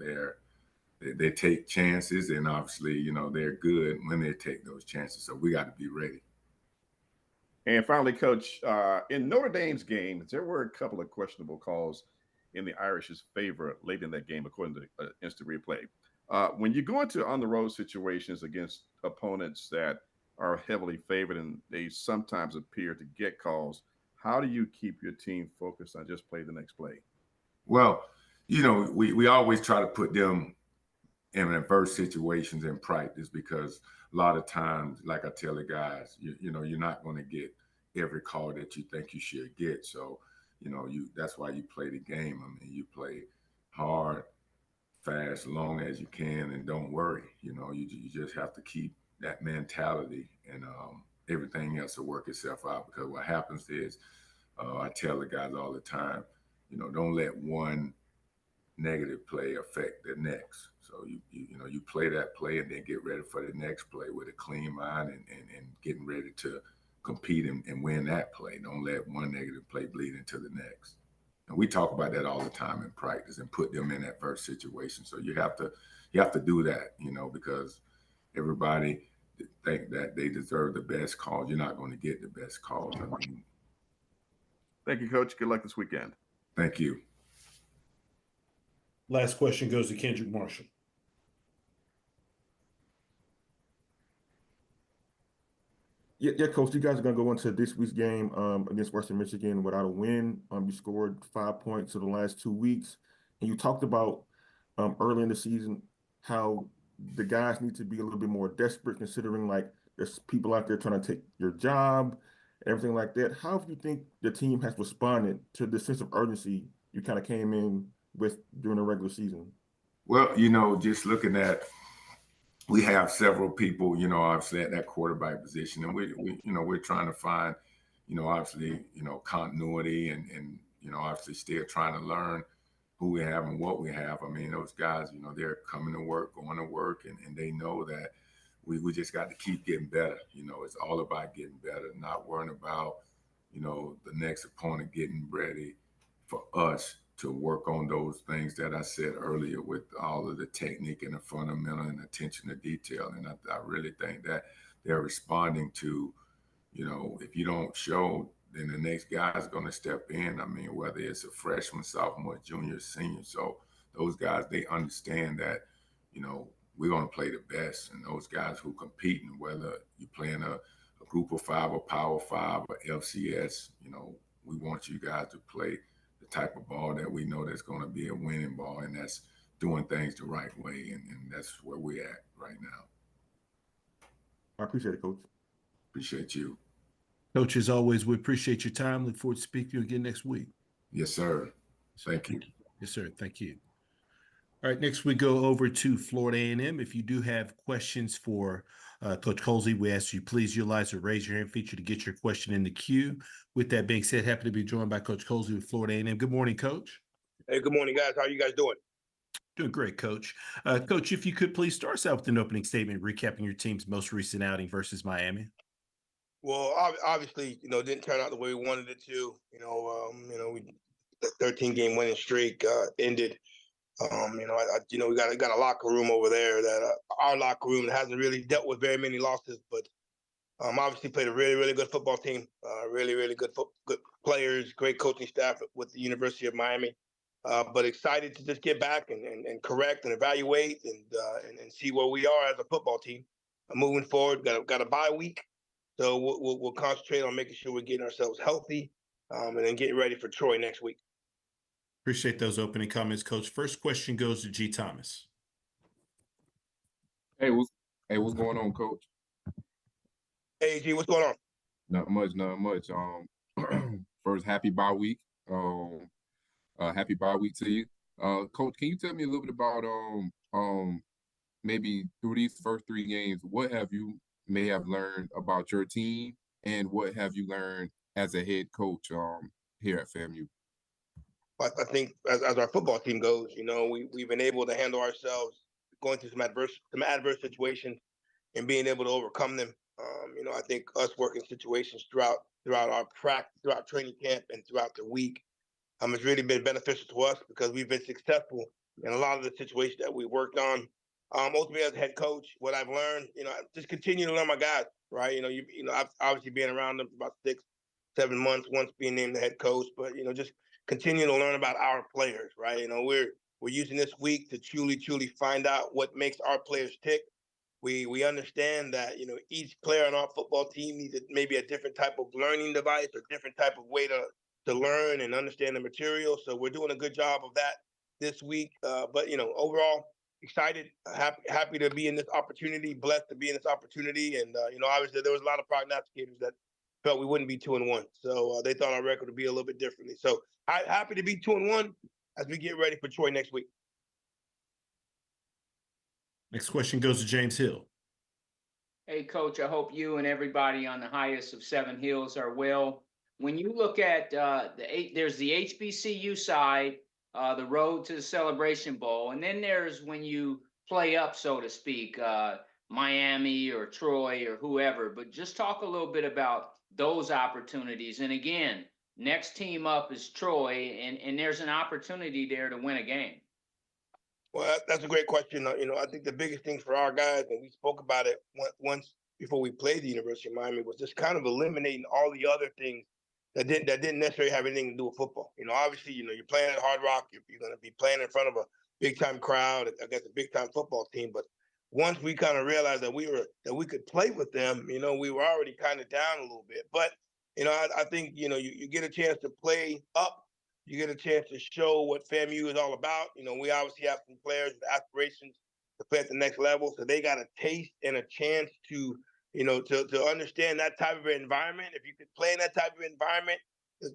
they take chances, and obviously, you know, they're good when they take those chances. So we got to be ready. And finally, Coach, in Notre Dame's game, there were a couple of questionable calls in the Irish's favor late in that game, according to instant replay. When you go into on-the-road situations against opponents that are heavily favored and they sometimes appear to get calls, how do you keep your team focused on just play the next play? Well, you know, we always try to put them in adverse situations in practice because a lot of times, like I tell the guys, you know, you're not going to get every call that you think you should get. So, you know, that's why you play the game. I mean, you play hard, fast, long as you can, and don't worry. You know, you just have to keep that mentality, and everything else will work itself out. Because what happens is, I tell the guys all the time, you know, don't let one negative play affect the next. So you play that play and then get ready for the next play with a clean mind and getting ready to compete and win that play. Don't let one negative play bleed into the next. And we talk about that all the time in practice and put them in adverse situations. So you have to do that, you know, because everybody think that they deserve the best calls. You're not going to get the best calls. I mean, thank you, Coach. Good luck this weekend. Thank you. Last question goes to Kendrick Marshall. Yeah, Coach, you guys are going to go into this week's game against Western Michigan without a win. You scored 5 points in the last 2 weeks. And you talked about early in the season how the guys need to be a little bit more desperate, considering like there's people out there trying to take your job, everything like that. How do you think the team has responded to the sense of urgency you kind of came in with during the regular season? Well, you know, just looking at, we have several people, you know, obviously at that quarterback position, and we you know, we're trying to find, you know, obviously, you know, continuity and you know, obviously still trying to learn who we have and what we have. I mean, those guys, you know, they're coming to work, going to work, and they know that we just got to keep getting better. You know, it's all about getting better, not worrying about, you know, the next opponent getting ready for us to work on those things that I said earlier with all of the technique and the fundamental and attention to detail. And I really think that they're responding to, you know, if you don't show, then the next guy is going to step in. I mean, whether it's a freshman, sophomore, junior, senior. So those guys, they understand that, you know, we're going to play the best. And those guys who compete, and whether you're playing a group of 5 or Power 5 or FCS, you know, we want you guys to play the type of ball that we know that's going to be a winning ball, and that's doing things the right way. And that's where we're at right now. I appreciate it, Coach. Appreciate you. Coach, as always, we appreciate your time. Look forward to speaking to you again next week. Yes, sir. Thank you. Yes, sir. Thank you. All right, next we go over to Florida A&M. If you do have questions for Coach Colsey, we ask you please utilize the raise your hand feature to get your question in the queue. With that being said, happy to be joined by Coach Colsey with Florida A&M. Good morning, Coach. Hey, good morning, guys. How are you guys doing? Doing great, Coach. Coach, if you could please start us out with an opening statement recapping your team's most recent outing versus Miami. Well, obviously, you know, it didn't turn out the way we wanted it to. You know, we 13-game winning streak ended We got a locker room over there that our locker room hasn't really dealt with very many losses, but obviously played a really, really good football team, really, really good players, great coaching staff with the University of Miami. But excited to just get back and correct and evaluate and see where we are as a football team moving forward. Got a bye week, so we'll concentrate on making sure we're getting ourselves healthy and then getting ready for Troy next week. Appreciate those opening comments, Coach. First question goes to G. Thomas. Hey, what's going on, Coach? Hey, G, what's going on? Not much. First, happy bye week. Happy bye week to you. Coach, can you tell me a little bit about maybe through these first 3 games, what have you may have learned about your team, and what have you learned as a head coach here at FAMU? I think as our football team goes, we've been able to handle ourselves going through some adverse situations and being able to overcome them. I think us working situations throughout our practice, throughout training camp, and throughout the week, has really been beneficial to us because we've been successful in a lot of the situations that we worked on. Ultimately, as a head coach, what I've learned, just continue to learn my guys, right? I've obviously been around them for about 6-7 months, once being named the head coach, but just continue to learn about our players, right? We're using this week to truly find out what makes our players tick. We understand that each player on our football team needs maybe a different type of learning device or different type of way to learn and understand the material. So we're doing a good job of that this week. But overall, excited, happy to be in this opportunity, blessed to be in this opportunity. And obviously there was a lot of prognosticators that felt we wouldn't be 2-1. So they thought our record would be a little bit differently. So happy to be 2-1 as we get ready for Troy next week. Next question goes to James Hill. Hey, Coach, I hope you and everybody on the highest of 7 Hills are well. When you look at there's the HBCU side, the road to the Celebration Bowl, and then there's when you play up, so to speak, Miami or Troy or whoever. But just talk a little bit about those opportunities. And again, next team up is Troy, and there's an opportunity there to win a game. Well, that's a great question. I think the biggest thing for our guys, and we spoke about it once before we played the University of Miami, was just kind of eliminating all the other things that didn't necessarily have anything to do with football. Obviously, you're playing at Hard Rock, you're going to be playing in front of a big time crowd against a big time football team. But once we kind of realized that we could play with them, we were already kind of down a little bit. But I think you get a chance to play up. You get a chance to show what FAMU is all about. We obviously have some players with aspirations to play at the next level, so they got a taste and a chance to understand that type of environment. If you could play in that type of environment,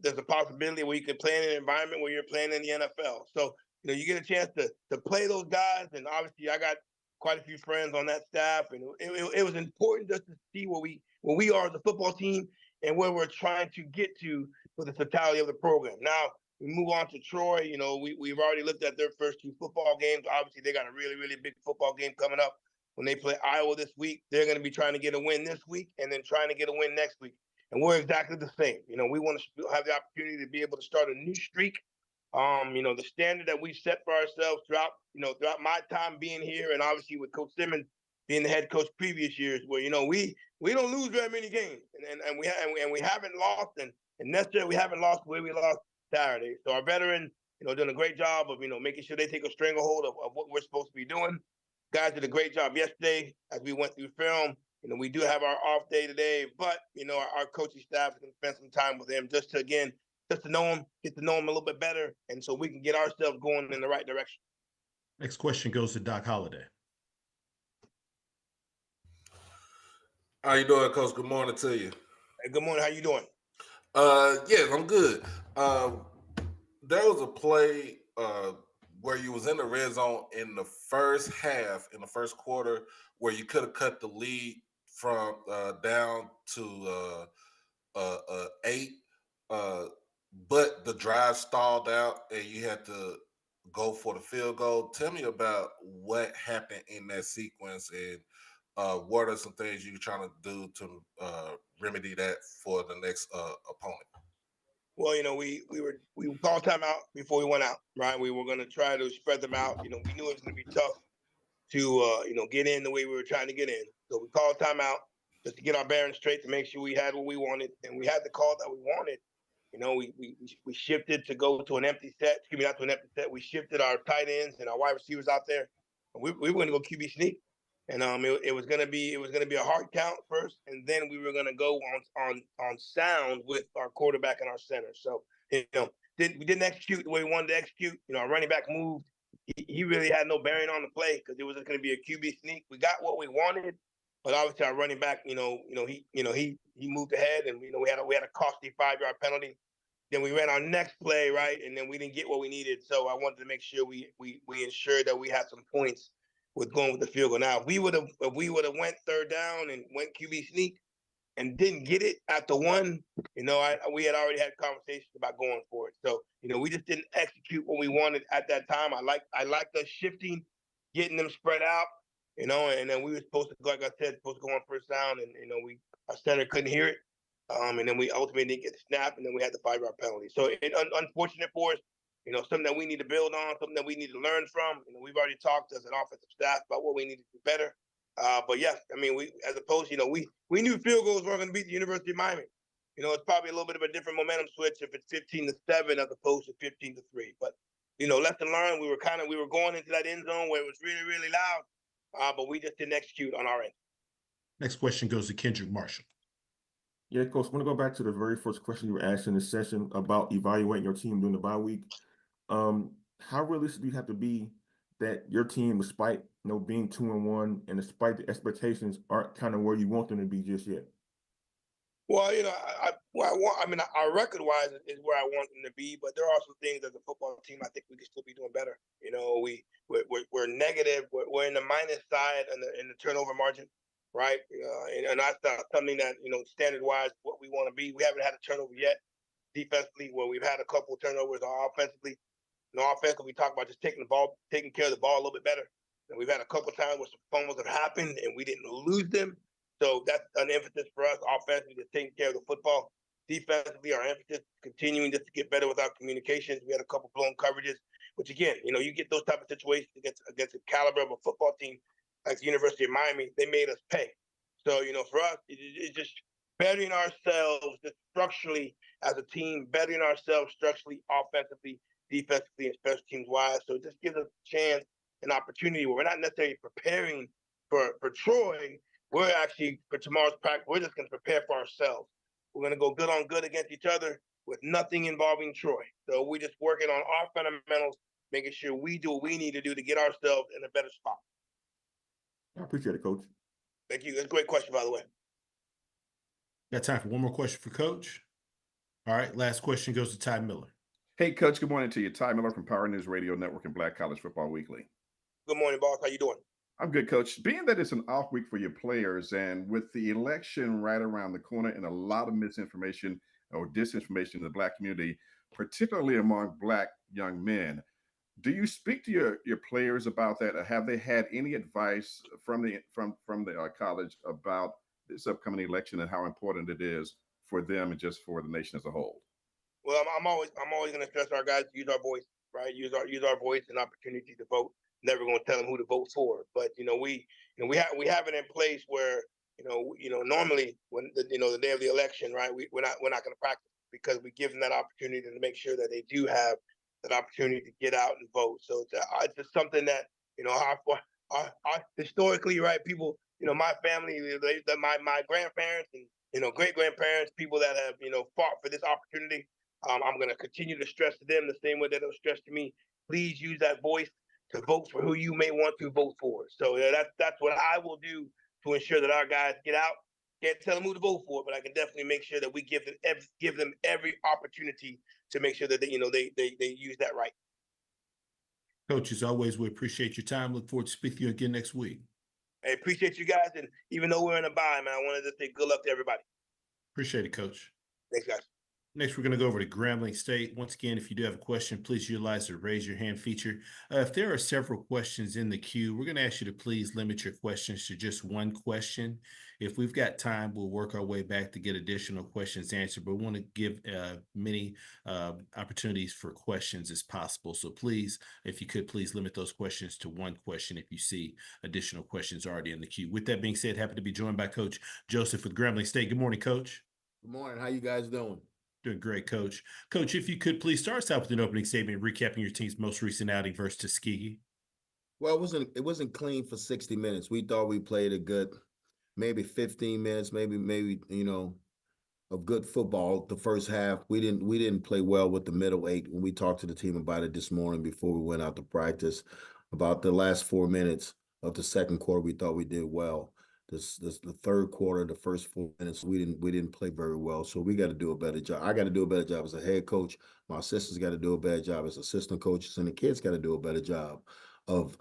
there's a possibility where you could play in an environment where you're playing in the NFL. So you get a chance to play those guys, and obviously I got quite a few friends on that staff, and it was important just to see where we are as a football team and where we're trying to get to for the totality of the program. Now, we move on to Troy. We've already looked at their first 2 football games. Obviously, they got a really, really big football game coming up when they play Iowa this week. They're going to be trying to get a win this week and then trying to get a win next week. And we're exactly the same. We want to have the opportunity to be able to start a new streak. The standard that we've set for ourselves throughout my time being here, and obviously with Coach Simmons being the head coach previous years, where we don't lose very many games, and we haven't lost, and necessarily we haven't lost the way we lost Saturday. So our veterans, doing a great job of, making sure they take a stranglehold of what we're supposed to be doing. Guys did a great job yesterday as we went through film. We do have our off day today, but, our coaching staff is going to spend some time with them just to know them, get to know them a little bit better, and so we can get ourselves going in the right direction. Next question goes to Doc Holliday. How you doing, Coach? Good morning to you. Hey, good morning. How you doing? Yes, I'm good. There was a play where you was in the red zone in the first half, in the first quarter, where you could have cut the lead from down to 8, but the drive stalled out and you had to go for the field goal. Tell me about what happened in that sequence and what are some things you're trying to do to remedy that for the next opponent? Well, we called timeout before we went out, right? We were going to try to spread them out. We knew it was going to be tough to get in the way we were trying to get in. So we called timeout just to get our bearings straight to make sure we had what we wanted, and we had the call that we wanted. We shifted to go to an empty set. Excuse me, not to an empty set. We shifted our tight ends and our wide receivers out there. We were going to go QB sneak, and it was going to be a hard count first, and then we were going to go on sound with our quarterback and our center. So we didn't execute the way we wanted to execute. Our running back moved. He really had no bearing on the play because it was going to be a QB sneak. We got what we wanted, but obviously our running back, he moved ahead, and we had a costly 5-yard penalty. Then we ran our next play, right, and then we didn't get what we needed. So I wanted to make sure we ensured that we had some points with going with the field goal. Now, if we would have went third down and went QB sneak and didn't get it at the one, we had already had conversations about going for it. So we just didn't execute what we wanted at that time. I like the shifting, getting them spread out, and then we were supposed to, like I said, supposed to go on first down, and our center couldn't hear it. And then we ultimately didn't get the snap, and then we had the 5-yard penalty. So unfortunate for us, something that we need to build on, something that we need to learn from. We've already talked as an offensive staff about what we need to do better. But yes, we as opposed, we knew field goals weren't going to beat the University of Miami. It's probably a little bit of a different momentum switch if it's 15-7 as opposed to 15-3. But lesson learned. We were going into that end zone where it was really, really loud, but we just didn't execute on our end. Next question goes to Kendrick Marshall. Yeah, Coach, I want to go back to the very first question you were asked in this session about evaluating your team during the bye week. How realistic do you have to be that your team, despite being 2-1 and despite the expectations, aren't kind of where you want them to be just yet? Well, our record-wise is where I want them to be, but there are some things as a football team I think we can still be doing better. We're negative. We're in the minus side in the turnover margin. Right. And that's not something that, standard wise, what we want to be. We haven't had a turnover yet defensively, where we've had a couple of turnovers offensively. Offensively, we talk about just taking care of the ball a little bit better. And we've had a couple of times where some fumbles have happened and we didn't lose them. So that's an emphasis for us offensively, just taking care of the football. Defensively, our emphasis continuing just to get better with our communications. We had a couple blown coverages, which again, you get those type of situations against the caliber of a football team like the University of Miami. They made us pay. So, for us, it's just bettering ourselves just structurally as a team, bettering ourselves structurally, offensively, defensively, and special teams wise. So it just gives us a chance, an opportunity where we're not necessarily preparing for Troy. We're actually, for tomorrow's practice, we're just going to prepare for ourselves. We're going to go good on good against each other with nothing involving Troy. So we're just working on our fundamentals, making sure we do what we need to do to get ourselves in a better spot. I appreciate it, Coach. Thank you. That's a great question, by the way. Got time for one more question for Coach. All right, last question goes to Ty Miller. Hey, Coach, good morning to you. Ty Miller from Power News Radio Network and Black College Football Weekly. Good morning, boss. How you doing? I'm good, Coach. Being that it's an off week for your players and with the election right around the corner and a lot of misinformation or disinformation in the Black community, particularly among Black young men, do you speak to your players about that? Or have they had any advice from the college about this upcoming election and how important it is for them and just for the nation as a whole? Well, I'm always going to stress our guys to use our voice, right? Use our voice and opportunity to vote. Never going to tell them who to vote for, but we have it in place where normally when the day of the election, right? We're not going to practice because we give them that opportunity to make sure that they do have that opportunity to get out and vote. So it's just something that our historically, right? People, my family, my grandparents and great grandparents, people that have fought for this opportunity. I'm going to continue to stress to them the same way that they'll stress to me. Please use that voice to vote for who you may want to vote for. So that's what I will do to ensure that our guys get out. Can't tell them who to vote for, but I can definitely make sure that we give them every opportunity to make sure that they use that right. Coach, as always, we appreciate your time. Look forward to speaking to you again next week. I appreciate you guys, and even though we're in a bye, man, I wanted to say good luck to everybody. Appreciate it, Coach. Thanks, guys. Next, we're going to go over to Grambling State. Once again, if you do have a question, please utilize the raise your hand feature. If there are several questions in the queue, we're going to ask you to please limit your questions to just one question. If we've got time, we'll work our way back to get additional questions answered, but we want to give many opportunities for questions as possible. So please, if you could, please limit those questions to one question if you see additional questions already in the queue. With that being said, happy to be joined by Coach Joseph with Grambling State. Good morning, Coach. Good morning. How you guys doing? Doing great, Coach. Coach, if you could please start us out with an opening statement, recapping your team's most recent outing versus Tuskegee. Well, it wasn't clean for 60 minutes. We thought we played a good, maybe 15 minutes, maybe of good football. The first half, we didn't play well with the middle eight. When we talked to the team about it this morning before we went out to practice, about the last 4 minutes of the second quarter, we thought we did well. The third quarter, the first 4 minutes, we didn't play very well. So we got to do a better job. I got to do a better job as a head coach. My assistants got to do a better job as assistant coaches, and the kids got to do a better job of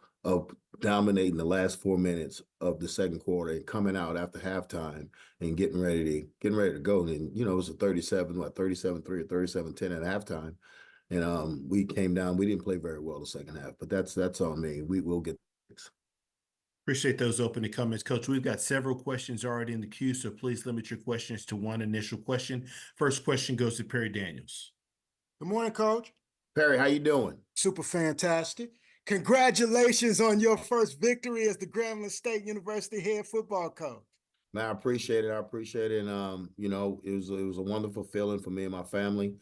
dominating the last 4 minutes of the second quarter and coming out after halftime and getting ready to go. And it was a 37-3 or 37-10 at halftime. And we came down. We didn't play very well the second half, but that's on me. We will get fixed. Appreciate those opening comments, Coach. We've got several questions already in the queue, so please limit your questions to one initial question. First question goes to Perry Daniels. Good morning, Coach. Perry, how you doing? Super fantastic. Congratulations on your first victory as the Grambling State University head football coach. Man, I appreciate it. And it was a wonderful feeling for me and my family.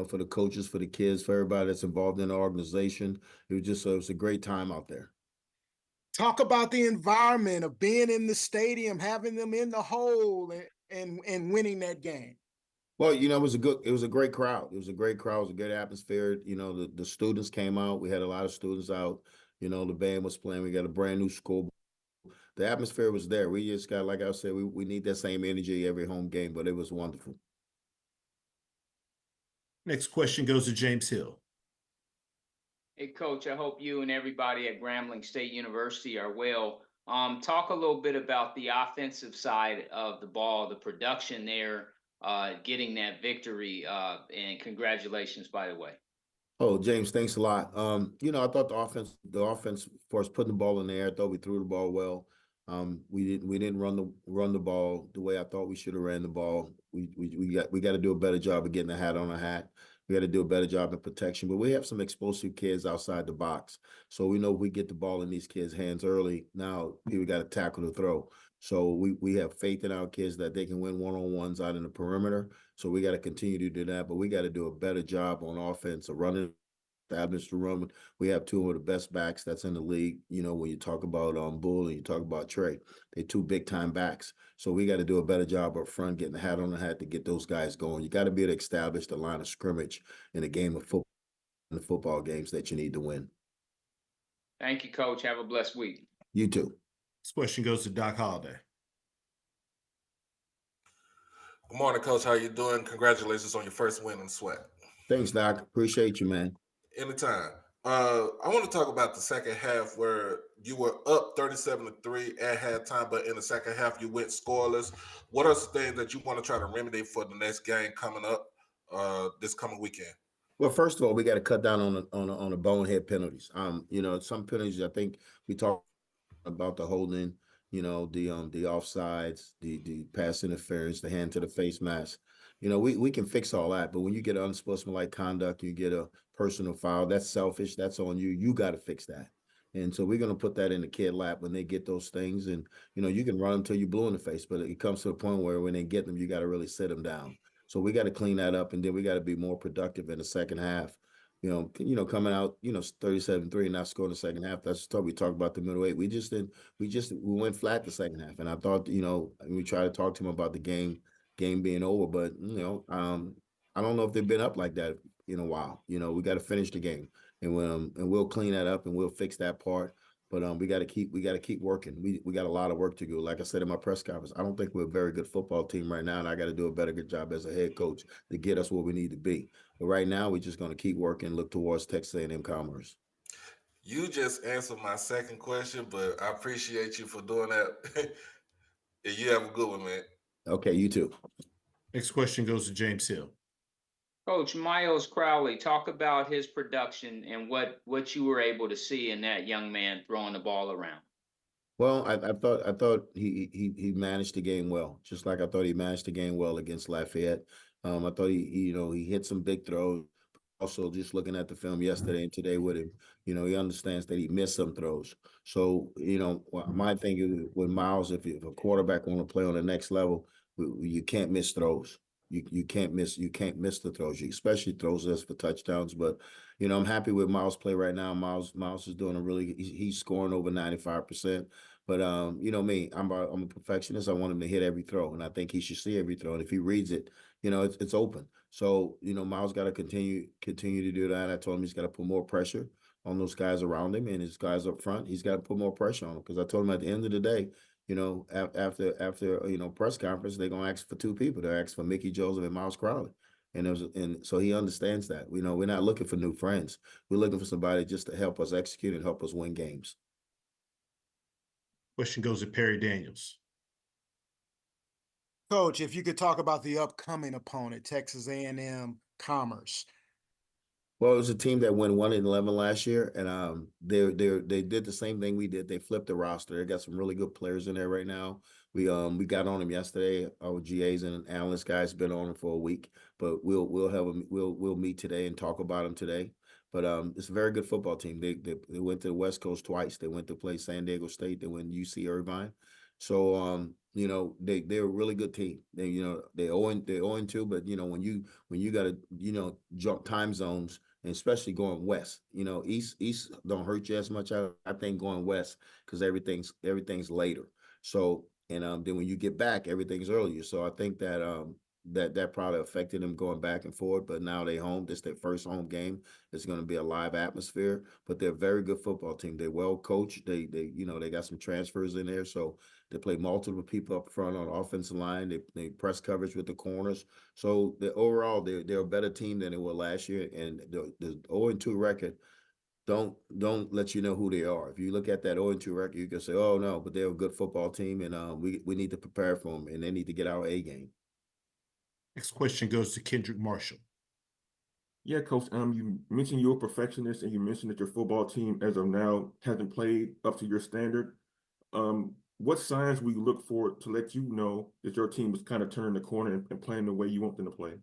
For the coaches, for the kids, for everybody that's involved in the organization. It was a great time out there. Talk about the environment of being in the stadium, having them in the hole and winning that game. Well, it was a great crowd. It was a great crowd. It was a good atmosphere. The students came out. We had a lot of students out. The band was playing. We got a brand new school. The atmosphere was there. We just got, like I said, we need that same energy every home game, but it was wonderful. Next question goes to James Hill. Hey, Coach, I hope you and everybody at Grambling State University are well. Talk a little bit about the offensive side of the ball, the production there, getting that victory, and congratulations, by the way. Oh, James, thanks a lot. I thought the offense for us putting the ball in the air, I thought we threw the ball well. We didn't run the ball the way I thought we should have ran the ball. We got to do a better job of getting the hat on a hat. We got to do a better job in protection, but we have some explosive kids outside the box. So we know if we get the ball in these kids' hands early, now we got to tackle the throw. So we have faith in our kids that they can win one-on-ones out in the perimeter. So we got to continue to do that, but we got to do a better job on offense of running, establish the run. We have two of the best backs that's in the league. When you talk about Bull and you talk about Trey, they're two big-time backs. So we got to do a better job up front, getting the hat on the hat to get those guys going. You got to be able to establish the line of scrimmage in a game of football, in the football games that you need to win. Thank you, Coach. Have a blessed week. You too. This question goes to Doc Holliday. Good morning, Coach. How you doing? Congratulations on your first win in SWAC. Thanks, Doc. Appreciate you, man. Anytime. I want to talk about the second half where you were up 37-3 at halftime, but in the second half you went scoreless. What are some things that you want to try to remedy for the next game coming up this coming weekend? Well, first of all, we got to cut down on the bonehead penalties. Some penalties I think we talked about the holding, the offsides, the pass interference, the hand to the face mask. We can fix all that, but when you get unsportsmanlike conduct, you get a personal foul, that's selfish, that's on you. You got to fix that. And so we're going to put that in the kid lap when they get those things. And, you can run them till you're blue in the face, but it comes to a point where when they get them, you got to really sit them down. So we got to clean that up, and then we got to be more productive in the second half. Coming out, 37-3 and not scoring the second half. That's what we talked about the middle eight. We went flat the second half. And I thought, we tried to talk to him about the game being over, but I don't know if they've been up like that in a while. We got to finish the game, and we'll clean that up and we'll fix that part. But we got to keep working. We got a lot of work to do. Like I said in my press conference, I don't think we're a very good football team right now, and I got to do a better good job as a head coach to get us where we need to be. But right now, we're just going to keep working, look towards Texas A&M Commerce. You just answered my second question, but I appreciate you for doing that. And you have a good one, man. Okay, you too. Next question goes to James Hill. Coach Miles Crowley, talk about his production and what you were able to see in that young man throwing the ball around. Well, I thought he managed the game well, just like I thought he managed the game well against Lafayette. I thought he hit some big throws. Also, just looking at the film yesterday and today with him, he understands that he missed some throws. So, my thing is with Miles, if a quarterback want to play on the next level, you can't miss throws. You can't miss the throws, especially throws us for touchdowns. But I'm happy with Miles' play right now. Miles is doing he's scoring over 95%. But me, I'm a perfectionist. I want him to hit every throw, and I think he should see every throw. And if he reads it, it's open. So Miles got to continue to do that. I told him he's got to put more pressure on those guys around him and his guys up front. He's got to put more pressure on them, because I told him at the end of the day, after press conference, they're gonna ask for two people. They're asking for Mickey Joseph and Miles Crowley, and so he understands that. We're not looking for new friends. We're looking for somebody just to help us execute and help us win games. Question goes to Perry Daniels. Coach, if you could talk about the upcoming opponent, Texas A&M Commerce. Well, it was a team that went 1-11 last year, and they did the same thing we did. They flipped the roster. They got some really good players in there right now. We got on them yesterday. Our GAs and analyst guys been on them for a week, but we'll meet today and talk about them today. But it's a very good football team. They went to the West Coast twice. They went to play San Diego State. They went UC Irvine. So they're a really good team. They 0-2, but when you got to jump time zones, and especially going west, east don't hurt you as much. I think going west, because everything's later. So then when you get back, everything's earlier. So I think that that probably affected them going back and forth. But now they home. This is their first home game. It's going to be a live atmosphere. But they're a very good football team. They're well coached. They got some transfers in there. So they play multiple people up front on the offensive line. They press coverage with the corners. So overall, they're a better team than they were last year. And the 0-2 record don't let you know who they are. If you look at that 0-2 record, you can say, oh no, but they're a good football team, and we need to prepare for them, and they need to get our A game. Next question goes to Kendrick Marshall. Yeah, Coach. You mentioned you're a perfectionist, and you mentioned that your football team, as of now, hasn't played up to your standard. What signs will you look for to let you know that your team is kind of turning the corner and playing the way you want them to play?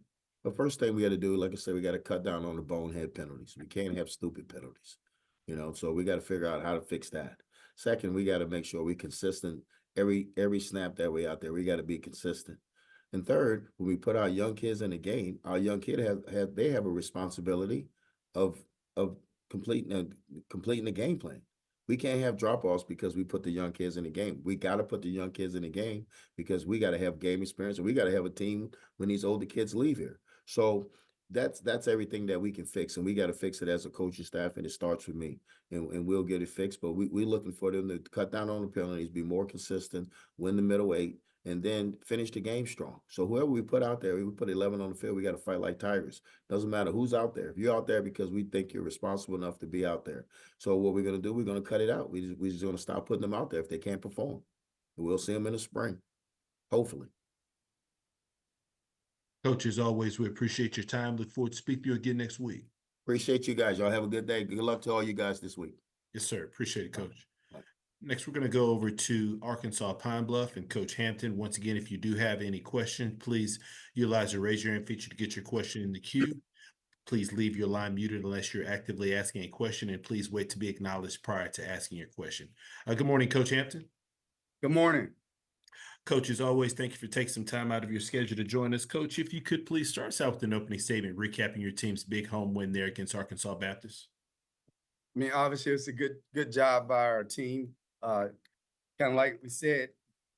The first thing we got to do, like I said, we got to cut down on the bonehead penalties. We can't have stupid penalties, so we got to figure out how to fix that. Second, we got to make sure we're consistent every snap that way out there. We got to be consistent. And third, when we put our young kids in the game, our young kid have a responsibility of completing the game plan. We can't have drop-offs because we put the young kids in the game. We got to put the young kids in the game because we got to have game experience, and we got to have a team when these older kids leave here. So that's everything that we can fix, and we got to fix it as a coaching staff, and it starts with me, and we'll get it fixed. But we're looking for them to cut down on the penalties, be more consistent, win the middle eight, and then finish the game strong. So whoever we put out there, we put 11 on the field, we got to fight like tigers. Doesn't matter who's out there. If you're out there because we think you're responsible enough to be out there. So what we're going to do, we're going to cut it out. We're just going to stop putting them out there if they can't perform. And we'll see them in the spring, hopefully. Coach, as always, we appreciate your time. Look forward to speaking to you again next week. Appreciate you guys. Y'all have a good day. Good luck to all you guys this week. Yes, sir. Appreciate it, Coach. Next, we're going to go over to Arkansas Pine Bluff and Coach Hampton. Once again, if you do have any question, please utilize the raise your hand feature to get your question in the queue. Please leave your line muted unless you're actively asking a question, and please wait to be acknowledged prior to asking your question. Good morning, Coach Hampton. Good morning. Coach, as always, thank you for taking some time out of your schedule to join us. Coach, if you could please start us out with an opening statement, recapping your team's big home win there against Arkansas Baptist. I mean, obviously, it's a good job by our team. Kind of like we said,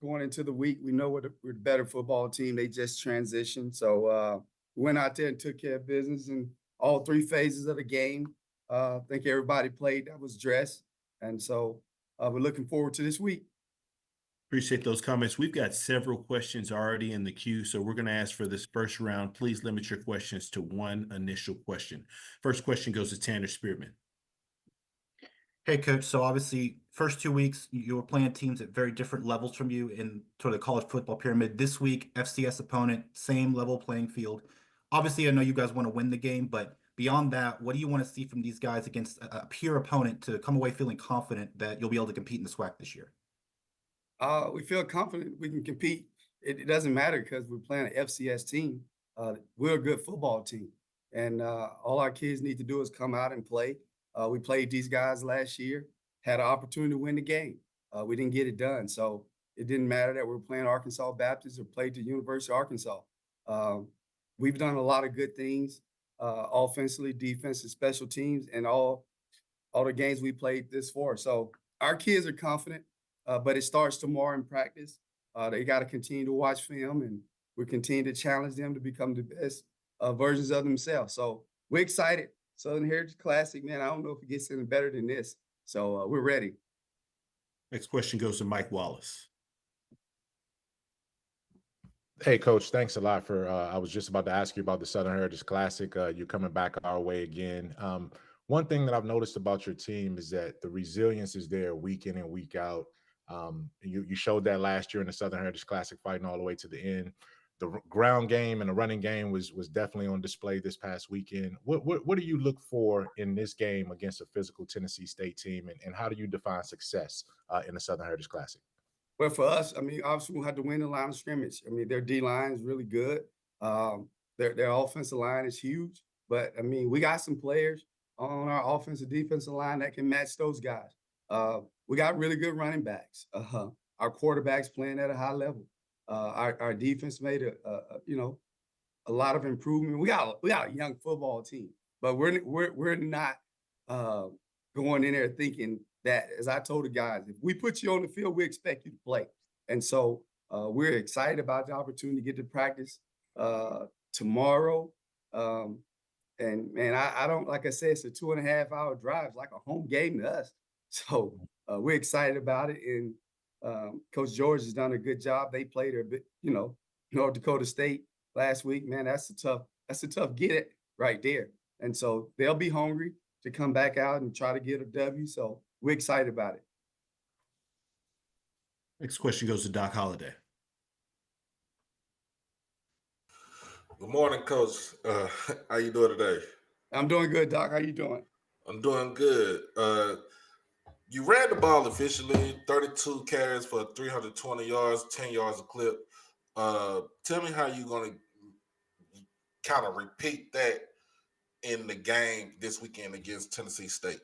going into the week, we know we're the better football team. They just transitioned. So we went out there and took care of business in all three phases of the game. I think everybody played that was dressed. And so we're looking forward to this week. Appreciate those comments. We've got several questions already in the queue, so we're going to ask for this first round. Please limit your questions to one initial question. First question goes to Tanner Spearman. Hey, Coach. So obviously, first 2 weeks, you were playing teams at very different levels from you in sort of the college football pyramid. This week, FCS opponent, same level playing field. Obviously, I know you guys want to win the game, but beyond that, what do you want to see from these guys against a peer opponent to come away feeling confident that you'll be able to compete in the SWAC this year? We feel confident we can compete. It doesn't matter because we're playing an FCS team. We're a good football team, and all our kids need to do is come out and play. We played these guys last year, had an opportunity to win the game. We didn't get it done, so it didn't matter that we're playing Arkansas Baptist or played the University of Arkansas. We've done a lot of good things, offensively, defensive, special teams, and all the games we played this far. So our kids are confident, but it starts tomorrow in practice. They got to continue to watch film, and we continue to challenge them to become the best versions of themselves. So we're excited. Southern Heritage Classic, man, I don't know if it gets any better than this. So we're ready. Next question goes to Mike Wallace. Hey, Coach, thanks a lot for, I was just about to ask you about the Southern Heritage Classic. You're coming back our way again. One thing that I've noticed about your team is that the resilience is there week in and week out. You showed that last year in the Southern Heritage Classic, fighting all the way to the end. The ground game and the running game was definitely on display this past weekend. What do you look for in this game against a physical Tennessee State team, and how do you define success in the Southern Heritage Classic? Well, for us, I mean, obviously we'll have to win the line of scrimmage. I mean, their D line is really good. Their offensive line is huge, but I mean, we got some players on our offensive defensive line that can match those guys. We got really good running backs. Our quarterback's playing at a high level. Our defense made a lot of improvement. We got a young football team, but we're not going in there thinking that, as I told the guys, if we put you on the field, we expect you to play. And so we're excited about the opportunity to get to practice tomorrow. And man, I don't, like I said, it's a 2.5-hour drive. It's like a home game to us. So we're excited about it. And Coach George has done a good job. They played a bit, North Dakota State last week. Man, that's a tough get it right there. And so they'll be hungry to come back out and try to get a W. So we're excited about it. Next question goes to Doc Holliday. Good morning, Coach. How you doing today? I'm doing good, Doc. How you doing? I'm doing good. You ran the ball efficiently, 32 carries for 320 yards, 10 yards a clip. Tell me how you're going to kind of repeat that in the game this weekend against Tennessee State.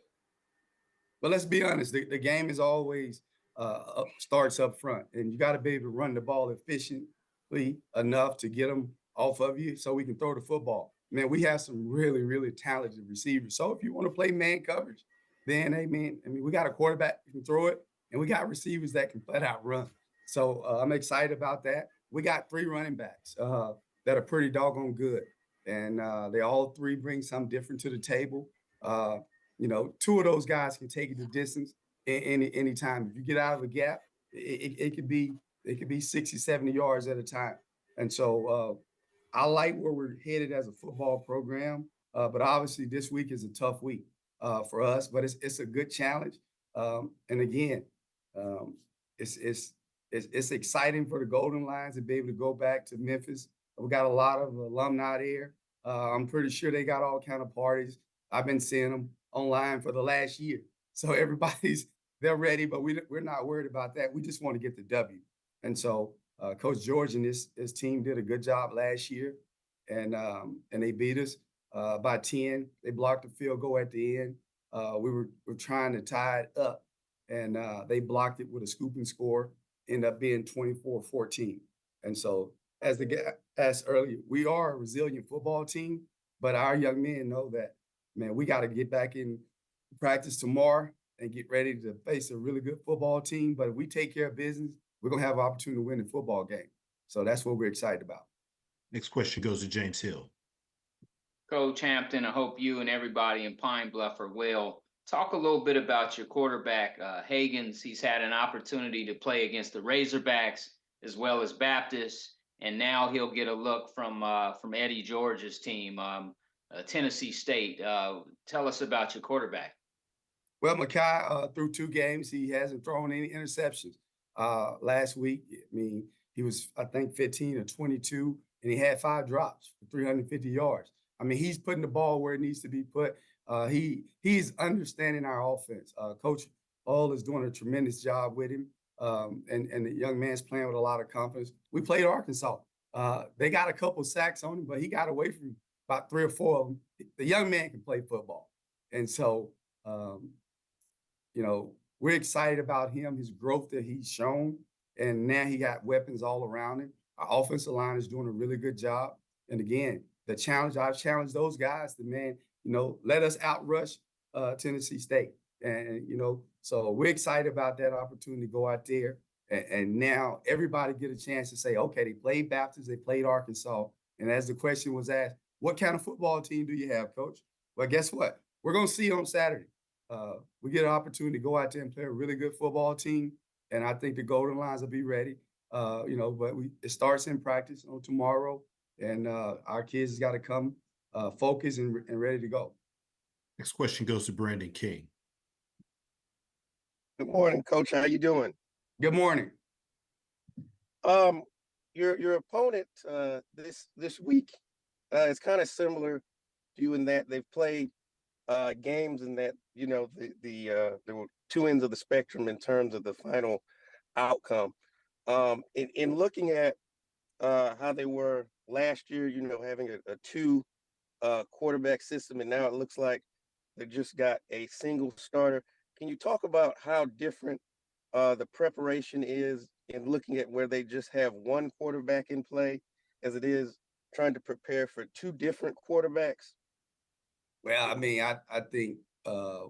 But let's be honest, the game is always starts up front, and you got to be able to run the ball efficiently enough to get them off of you so we can throw the football. Man, we have some really, really talented receivers. So if you want to play man coverage, then, I mean, we got a quarterback who can throw it, and we got receivers that can flat out run. So I'm excited about that. We got 3 running backs that are pretty doggone good, and they all 3 bring something different to the table. 2 of those guys can take it the distance any time. If you get out of a gap, it could be 60, 70 yards at a time. And so I like where we're headed as a football program, but obviously this week is a tough week for us, but it's a good challenge. And again, it's exciting for the Golden Lions to be able to go back to Memphis. We got a lot of alumni there. I'm pretty sure they got all kind of parties. I've been seeing them online for the last year. So they're ready, but we're not worried about that. We just want to get the W. And so Coach George and his team did a good job last year, and they beat us by 10. They blocked the field goal at the end. We were trying to tie it up, and they blocked it with a scooping score, ended up being 24-14. And so as the guy asked earlier, we are a resilient football team, but our young men know that, man, we got to get back in practice tomorrow and get ready to face a really good football team. But if we take care of business, we're going to have an opportunity to win the football game. So that's what we're excited about. Next question goes to James Hill. Coach Hampton, I hope you and everybody in Pine Bluff are well. Talk a little bit about your quarterback, Hagens. He's had an opportunity to play against the Razorbacks as well as Baptist, and now he'll get a look from Eddie George's team, Tennessee State. Tell us about your quarterback. Well, Mekhi, through 2 games, he hasn't thrown any interceptions. Last week, I mean, he was, I think, 15 or 22 and he had 5 drops for 350 yards. I mean, he's putting the ball where it needs to be put. He's understanding our offense. Coach Hall is doing a tremendous job with him, and the young man's playing with a lot of confidence. We played Arkansas. They got a couple sacks on him, but he got away from about 3 or 4 of them. The young man can play football, and so we're excited about him, his growth that he's shown, and now he got weapons all around him. Our offensive line is doing a really good job. And again, I've challenged those guys to, let us outrush Tennessee State. And, so we're excited about that opportunity to go out there. And now everybody get a chance to say, okay, they played Baptist, they played Arkansas. And as the question was asked, what kind of football team do you have, Coach? Well, guess what? We're going to see on Saturday. We get an opportunity to go out there and play a really good football team. And I think the Golden Lions will be ready. But it starts in practice on tomorrow. And our kids got to come focused and ready to go. Next question goes to Brandon King. Good morning, Coach. How you doing? Good morning. Your opponent this week is kind of similar to you in that they've played games and that there were 2 ends of the spectrum in terms of the final outcome. In looking at how they were last year, having a 2 quarterback system, and now it looks like they just got a single starter. Can you talk about how different the preparation is in looking at where they just have 1 quarterback in play as it is trying to prepare for 2 different quarterbacks? Well, I mean, I think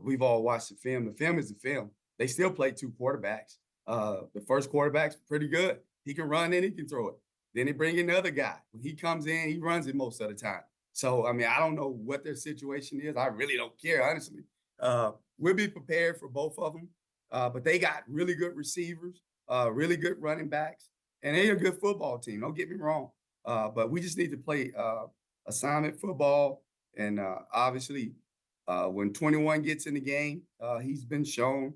we've all watched the film. The film is the film. They still play 2 quarterbacks. The first quarterback's pretty good. He can run and he can throw it. Then they bring in another guy. When he comes in, he runs it most of the time. So, I mean, I don't know what their situation is. I really don't care, honestly. We'll be prepared for both of them. But they got really good receivers, really good running backs, and they're a good football team. Don't get me wrong. But we just need to play assignment football. And obviously, when 21 gets in the game, he's been shown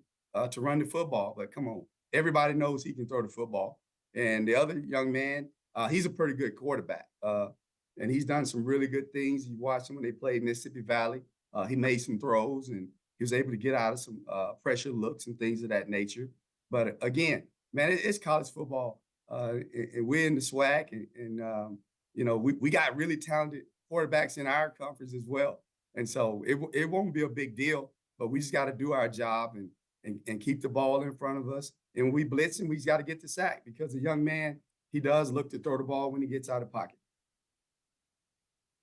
to run the football. But come on, everybody knows he can throw the football. And the other young man, he's a pretty good quarterback. And he's done some really good things. You watched him when they played Mississippi Valley. He made some throws and he was able to get out of some pressure looks and things of that nature. But again, man, it's college football. And we're in the SWAC. And we got really talented quarterbacks in our conference as well. And so it won't be a big deal, but we just got to do our job and keep the ball in front of us. And when we blitz him, we just got to get the sack because the young man, he does look to throw the ball when he gets out of pocket.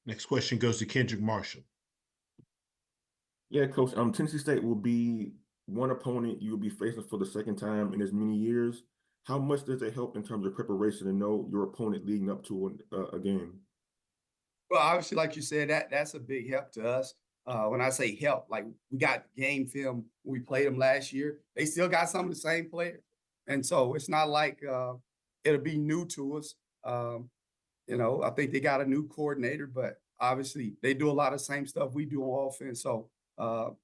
Next question goes to Kendrick Marshall. Yeah, Coach. Tennessee State will be one opponent you will be facing for the second time in as many years. How much does it help in terms of preparation to know your opponent leading up to a game? Well, obviously, like you said, that's a big help to us. When I say help, like we got game film, we played them last year. They still got some of the same players. And so it's not like it'll be new to us. I think they got a new coordinator, but obviously they do a lot of the same stuff we do on offense. So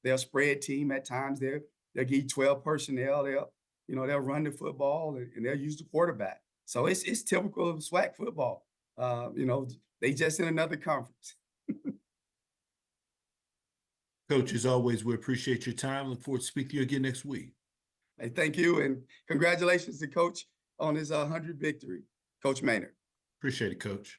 they'll spread team at times. They'll give you 12 personnel. They'll run the football and they'll use the quarterback. So it's typical of SWAC football. They just in another conference. Coach, as always, we appreciate your time. Look forward to speaking to you again next week. Hey, thank you. And congratulations to Coach on his 100th victory, Coach Maynard. Appreciate it, Coach.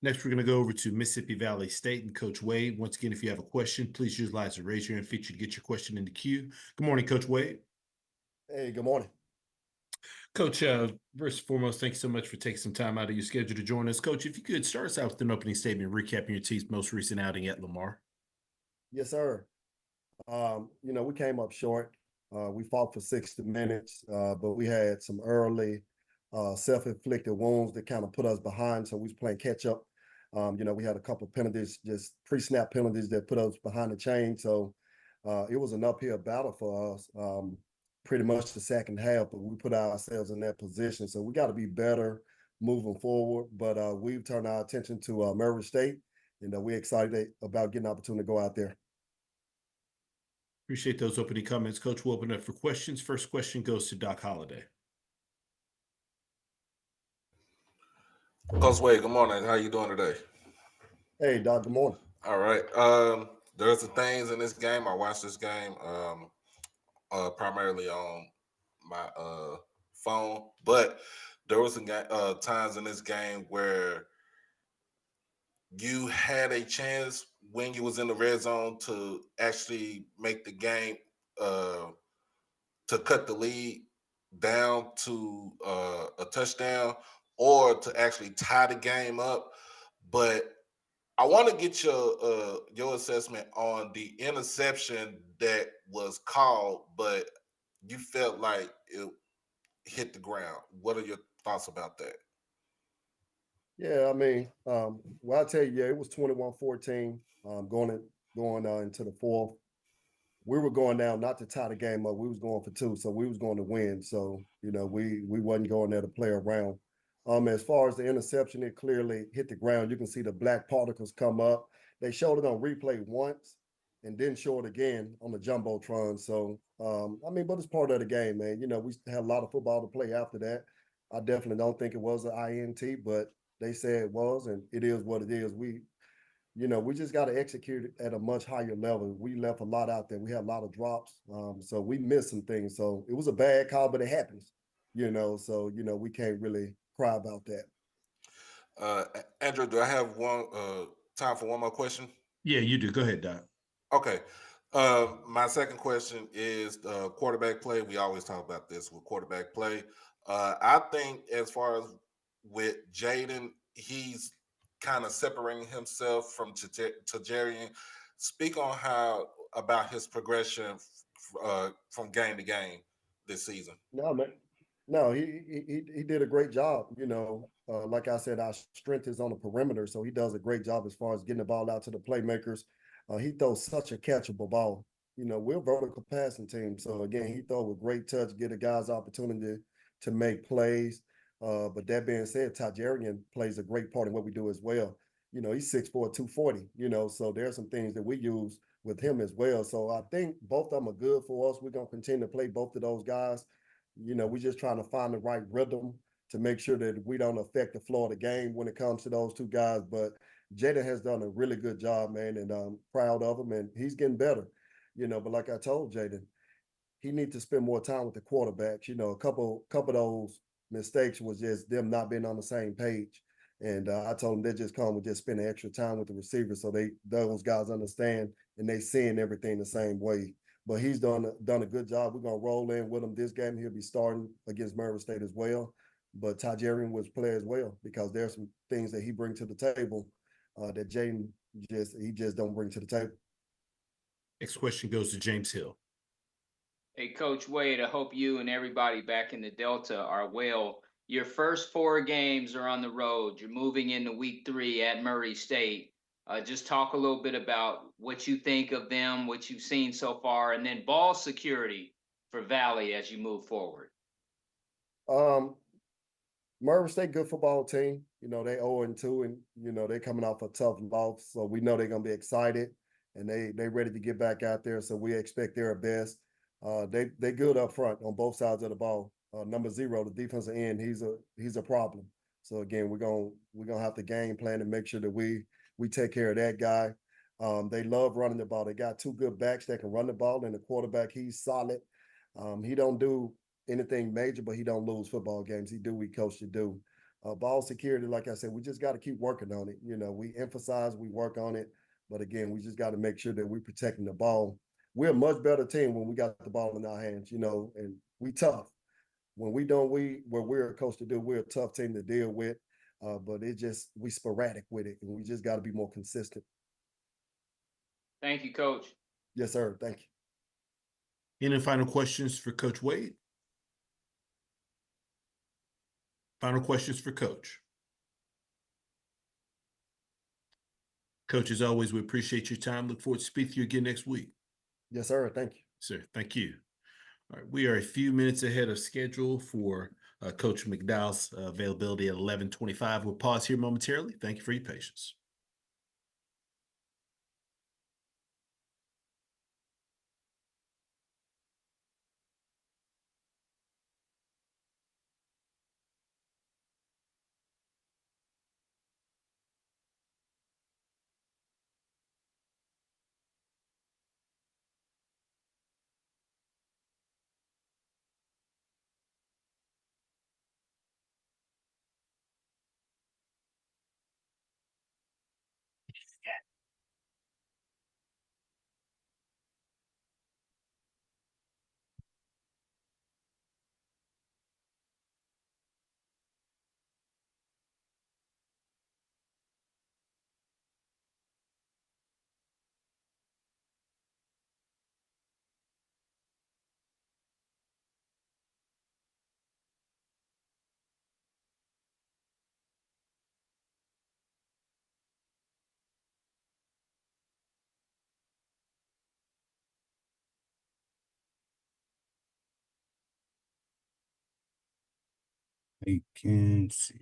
Next, we're going to go over to Mississippi Valley State and Coach Wade. Once again, if you have a question, please utilize the raise your hand feature to get your question in the queue. Good morning, Coach Wade. Hey, good morning. Coach, first and foremost, thanks so much for taking some time out of your schedule to join us. Coach, if you could start us out with an opening statement recapping your team's most recent outing at Lamar. Yes, sir. We came up short. We fought for 60 minutes, but we had some early self-inflicted wounds that kind of put us behind. So we was playing catch up. We had a couple of penalties, just pre-snap penalties that put us behind the chain. So it was an uphill battle for us pretty much the second half, but we put ourselves in that position. So we got to be better moving forward. But we've turned our attention to Prairie State, and we're excited about getting an opportunity to go out there. Appreciate those opening comments. Coach, we'll open up for questions. First question goes to Doc Holliday. Coach Wade, good morning. How you doing today? Hey, Doc, good morning. All right. There's some things in this game. I watched this game primarily on my phone, but there was some times in this game where you had a chance when you was in the red zone to actually make the game, to cut the lead down to a touchdown or to actually tie the game up. But I want to get your assessment on the interception that was called, but you felt like it hit the ground. What are your thoughts about that? Yeah, I mean, well, I'll tell you, yeah, it was 21-14, going into the fourth. We were going down not to tie the game up. We was going for two, so we was going to win. So, we wasn't going there to play around. As far as the interception, it clearly hit the ground. You can see the black particles come up. They showed it on replay once and didn't show it again on the Jumbotron. So, I mean, but it's part of the game, man. We had a lot of football to play after that. I definitely don't think it was an INT, but they said it was, and it is what it is. We just got to execute it at a much higher level. We left a lot out there. We had a lot of drops, so we missed some things. So it was a bad call, but it happens. So we can't really cry about that. Andrew, do I have one time for one more question? Yeah, you do. Go ahead, Doc. Okay. My second question is quarterback play. We always talk about this with quarterback play. I think as far as with Jaden, he's kind of separating himself from Tajarian. Speak on about his progression from game to game this season. No, man. No, he did a great job. Like I said, our strength is on the perimeter, so he does a great job as far as getting the ball out to the playmakers. He throws such a catchable ball. We're a vertical passing team, so again, he throws with great touch, get a guy's opportunity to make plays. But that being said, Tajarian plays a great part in what we do as well. He's 6'4", 240. So there's some things that we use with him as well. So I think both of them are good for us. We're gonna continue to play both of those guys. We're just trying to find the right rhythm to make sure that we don't affect the flow of the game when it comes to those two guys. But Jaden has done a really good job, man, and I'm proud of him, and he's getting better. But like I told Jaden, he needs to spend more time with the quarterbacks. A couple of those mistakes was just them not being on the same page. And I told him they just come with just spending extra time with the receivers so those guys understand and they seeing everything the same way. But he's done a good job. We're gonna roll in with him this game. He'll be starting against Prairie State as well. But Tajarian was play as well because there's some things that he brings to the table that Jaden just don't bring to the table. Next question goes to James Hill. Hey, Coach Wade, I hope you and everybody back in the Delta are well. Your first 4 games are on the road. You're moving into week 3 at Murray State. Just talk a little bit about what you think of them, what you've seen so far, and then ball security for Valley as you move forward. Murray State, good football team. They 0-2, and they're coming off a tough loss, so we know they're gonna be excited and they ready to get back out there. So we expect their best. They good up front on both sides of the ball. Number 0, the defensive end, he's a problem. So again, we're gonna have to game plan and make sure that we take care of that guy. They love running the ball. They got 2 good backs that can run the ball, and the quarterback, he's solid. He don't do anything major, but he don't lose football games. He do what he coached to do. Ball security, like I said, we just got to keep working on it. We emphasize, we work on it, but again, we just got to make sure that we're protecting the ball. We're a much better team when we got the ball in our hands, and we tough. When we don't, what we're coached to do, we're a tough team to deal with. But we sporadic with it, and we just got to be more consistent. Thank you, Coach. Yes, sir. Thank you. Any final questions for Coach Wade? Final questions for Coach. Coach, as always, we appreciate your time. Look forward to speaking to you again next week. Yes, sir. Thank you. Sir, thank you. All right, we are a few minutes ahead of schedule for Coach McDowell's availability at 11:25. We'll pause here momentarily. Thank you for your patience. I can see.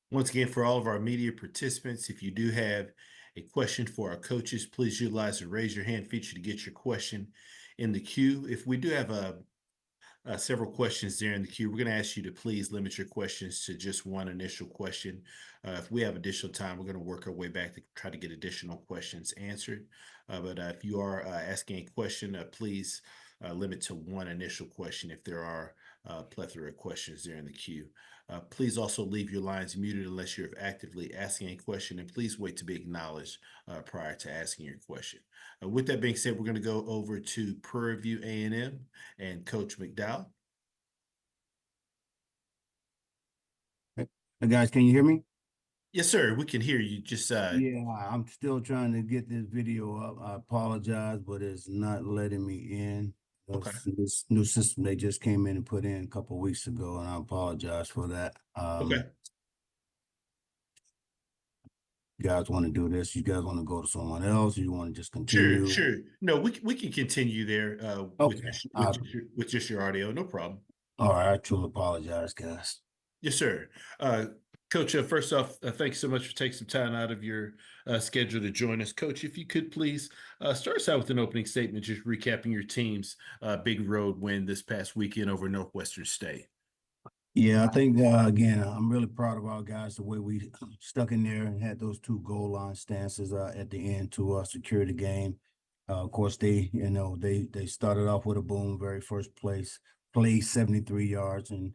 Once again, for all of our media participants, if you do have a question for our coaches, please utilize the raise your hand feature to get your question in the queue. If we do have several questions there in the queue, we're going to ask you to please limit your questions to just one initial question. If we have additional time, we're going to work our way back to try to get additional questions answered. But if you are asking a question, please limit to one initial question if there are a plethora of questions there in the queue. Please also leave your lines muted unless you're actively asking a question, and please wait to be acknowledged prior to asking your question. With that being said, we're going to go over to Prairie View A&M and Coach McDowell. Hey guys, can you hear me? Yes, sir. We can hear you. Just yeah, I'm still trying to get this video up. I apologize, but it's not letting me in. Okay. This new system they just came in and put in a couple of weeks ago, and I apologize for that. Okay. You guys want to do this? You guys want to go to someone else? Or you want to just Sure, continue? sure. No, we can continue there Okay. with just your audio. No problem. All right. I truly apologize, guys. Yes, sir. Coach, first off, thanks so much for taking some time out of your schedule to join us. Coach, if you could please start us out with an opening statement, just recapping your team's big road win this past weekend over Northwestern State. Yeah, I think, again, I'm really proud of our guys, the way we stuck in there and had those 2 goal line stances at the end to secure the game. Of course, they started off with a boom, very first play 73 yards, and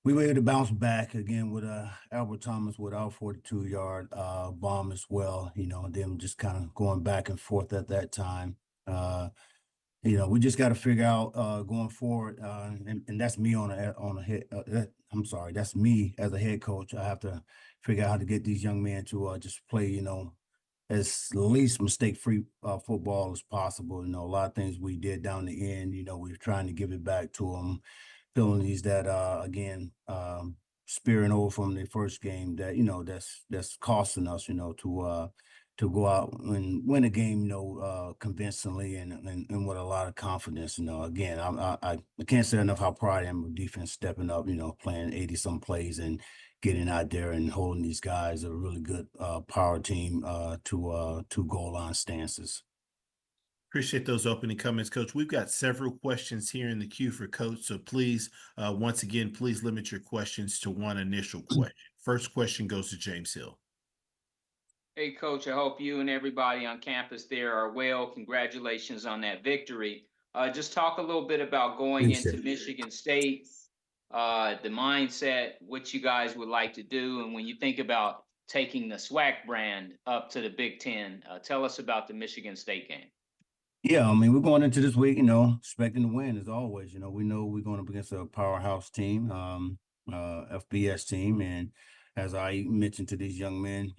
we were able to bounce back again with Albert Thomas with our 42-yard bomb as well, and them just kind of going back and forth at that time. We just got to figure out going forward, and that's me on a head. I'm sorry, that's me as a head coach. I have to figure out how to get these young men to just play, as least mistake-free football as possible. A lot of things we did down the end. We're trying to give it back to them. Penalties that again spearing over from the first game that that's costing us to go out and win a game convincingly and with a lot of confidence. Again, I can't say enough how proud I am of defense stepping up, playing 80-some plays and getting out there and holding these guys, a really good power team to 2 goal line stances. Appreciate those opening comments, Coach. We've got several questions here in the queue for Coach, so please, once again, please limit your questions to one initial question. First question goes to James Hill. Hey, Coach, I hope you and everybody on campus there are well. Congratulations on that victory. Just talk a little bit about going into Michigan State, the mindset, what you guys would like to do, and when you think about taking the SWAC brand up to the Big Ten, tell us about the Michigan State game. Yeah, I mean, we're going into this week, you know, expecting to win as always. You know, we know we're going up against a powerhouse team, FBS team, and as I mentioned to these young men,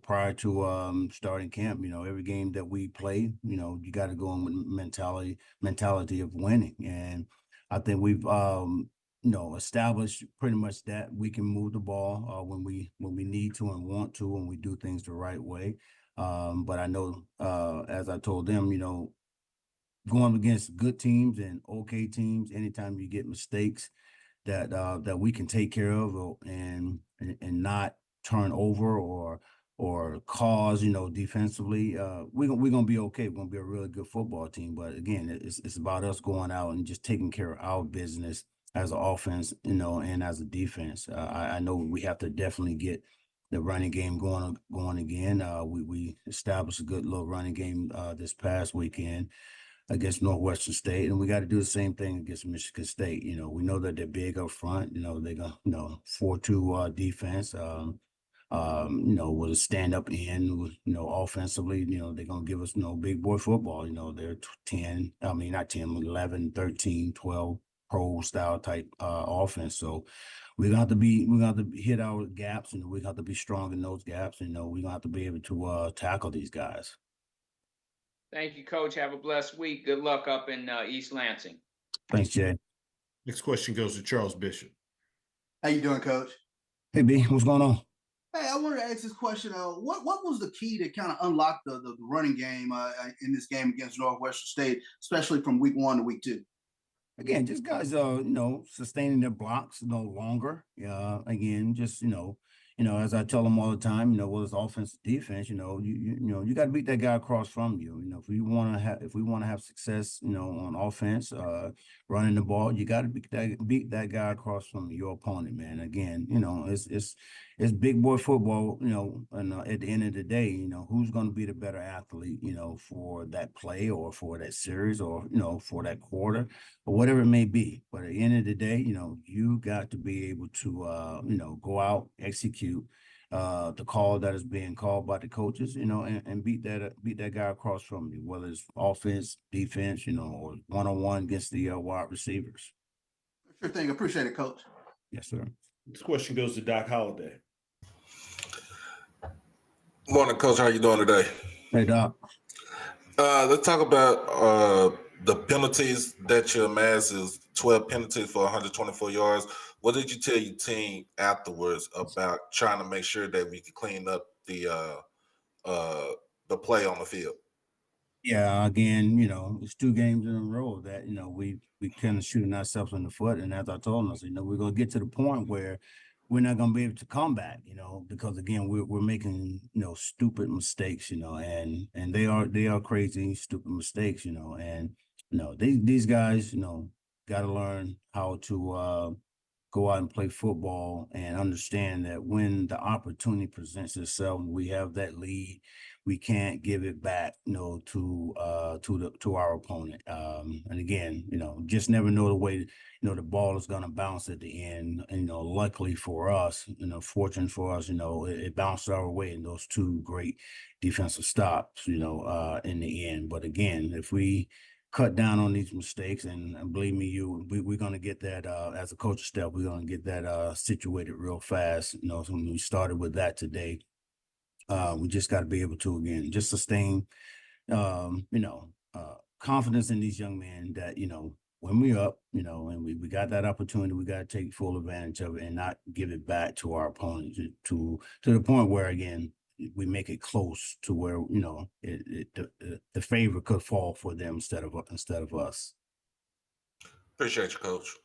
prior to starting camp, you know, every game that we play, you know, you got to go in with mentality of winning, and I think we've established pretty much that we can move the ball when we need to and want to, and we do things the right way. But I know, as I told them, you know, going against good teams and okay teams, anytime you get mistakes that we can take care of and not turn over or cause, you know, defensively, we're gonna be okay. We're gonna be a really good football team. But again, it's about us going out and just taking care of our business as an offense, you know, and as a defense. I know we have to definitely get the running game going again. We established a good little running game this past weekend against Northwestern State, and we got to do the same thing against Michigan State. You know, we know that they're big up front. You know, they're gonna 4-2 defense. With a stand up end, you know, offensively, you know, they're gonna give us big boy football. You know, they're 10, I mean not 10, 11, 13, 12 pro style type offense. So we're gonna have to hit our gaps, and we're gonna have to be strong in those gaps. You know, we're gonna have to be able to tackle these guys. Thank you, Coach. Have a blessed week. Good luck up in East Lansing. Thanks, Jay. Next question goes to Charles Bishop. How you doing, Coach? Hey, B, what's going on? Hey, I wanted to ask this question. What was the key to kind of unlock the running game in this game against Northwestern State, especially from week 1 to week 2? Again, just guys, sustaining their blocks no longer. Again, just as I tell them all the time, you know, whether it's offense, defense, you got to beat that guy across from you. You know, if we want to have success, you know, on offense, running the ball, you got to beat that guy across from your opponent, man. Again, you know, it's big boy football, you know, and at the end of the day, you know, who's going to be the better athlete, you know, for that play or for that series or, you know, for that quarter or whatever it may be. But at the end of the day, you know, you got to be able to, go out, execute the call that is being called by the coaches, you know, and beat that guy across from you, whether it's offense, defense, you know, or one-on-one against the wide receivers. Sure thing. Appreciate it, Coach. Yes, sir. This question goes to Doc Holliday. Morning, Coach. How you doing today? Hey, Doc. Let's talk about the penalties that you amassed is 12 penalties for 124 yards. What did you tell your team afterwards about trying to make sure that we could clean up the play on the field? Yeah, again, you know, it's 2 games in a row that, you know, we kind of shooting ourselves in the foot. And as I told us, you know, we're gonna get to the point where we're not gonna be able to come back, you know, because again, we're making, you know, stupid mistakes, you know, and they are crazy, stupid mistakes, you know, and you know, these guys, you know, gotta learn how to go out and play football and understand that when the opportunity presents itself, we have that lead, we can't give it back, you know, to our opponent. And again, you know, just never know the way, you know, the ball is going to bounce at the end. And, you know, luckily for us, you know, fortunate for us, you know, it bounced our way in those 2 great defensive stops, you know, in the end. But again, if we cut down on these mistakes, and believe me, we're going to get that as a coaching staff, we're going to get that situated real fast. You know, so when we started with that today, we just got to be able to, again, just sustain, confidence in these young men that, you know, when we're up, you know, and we got that opportunity, we got to take full advantage of it and not give it back to our opponents to the point where, again, we make it close to where, you know, the favor could fall for them instead of us. Appreciate you, Coach.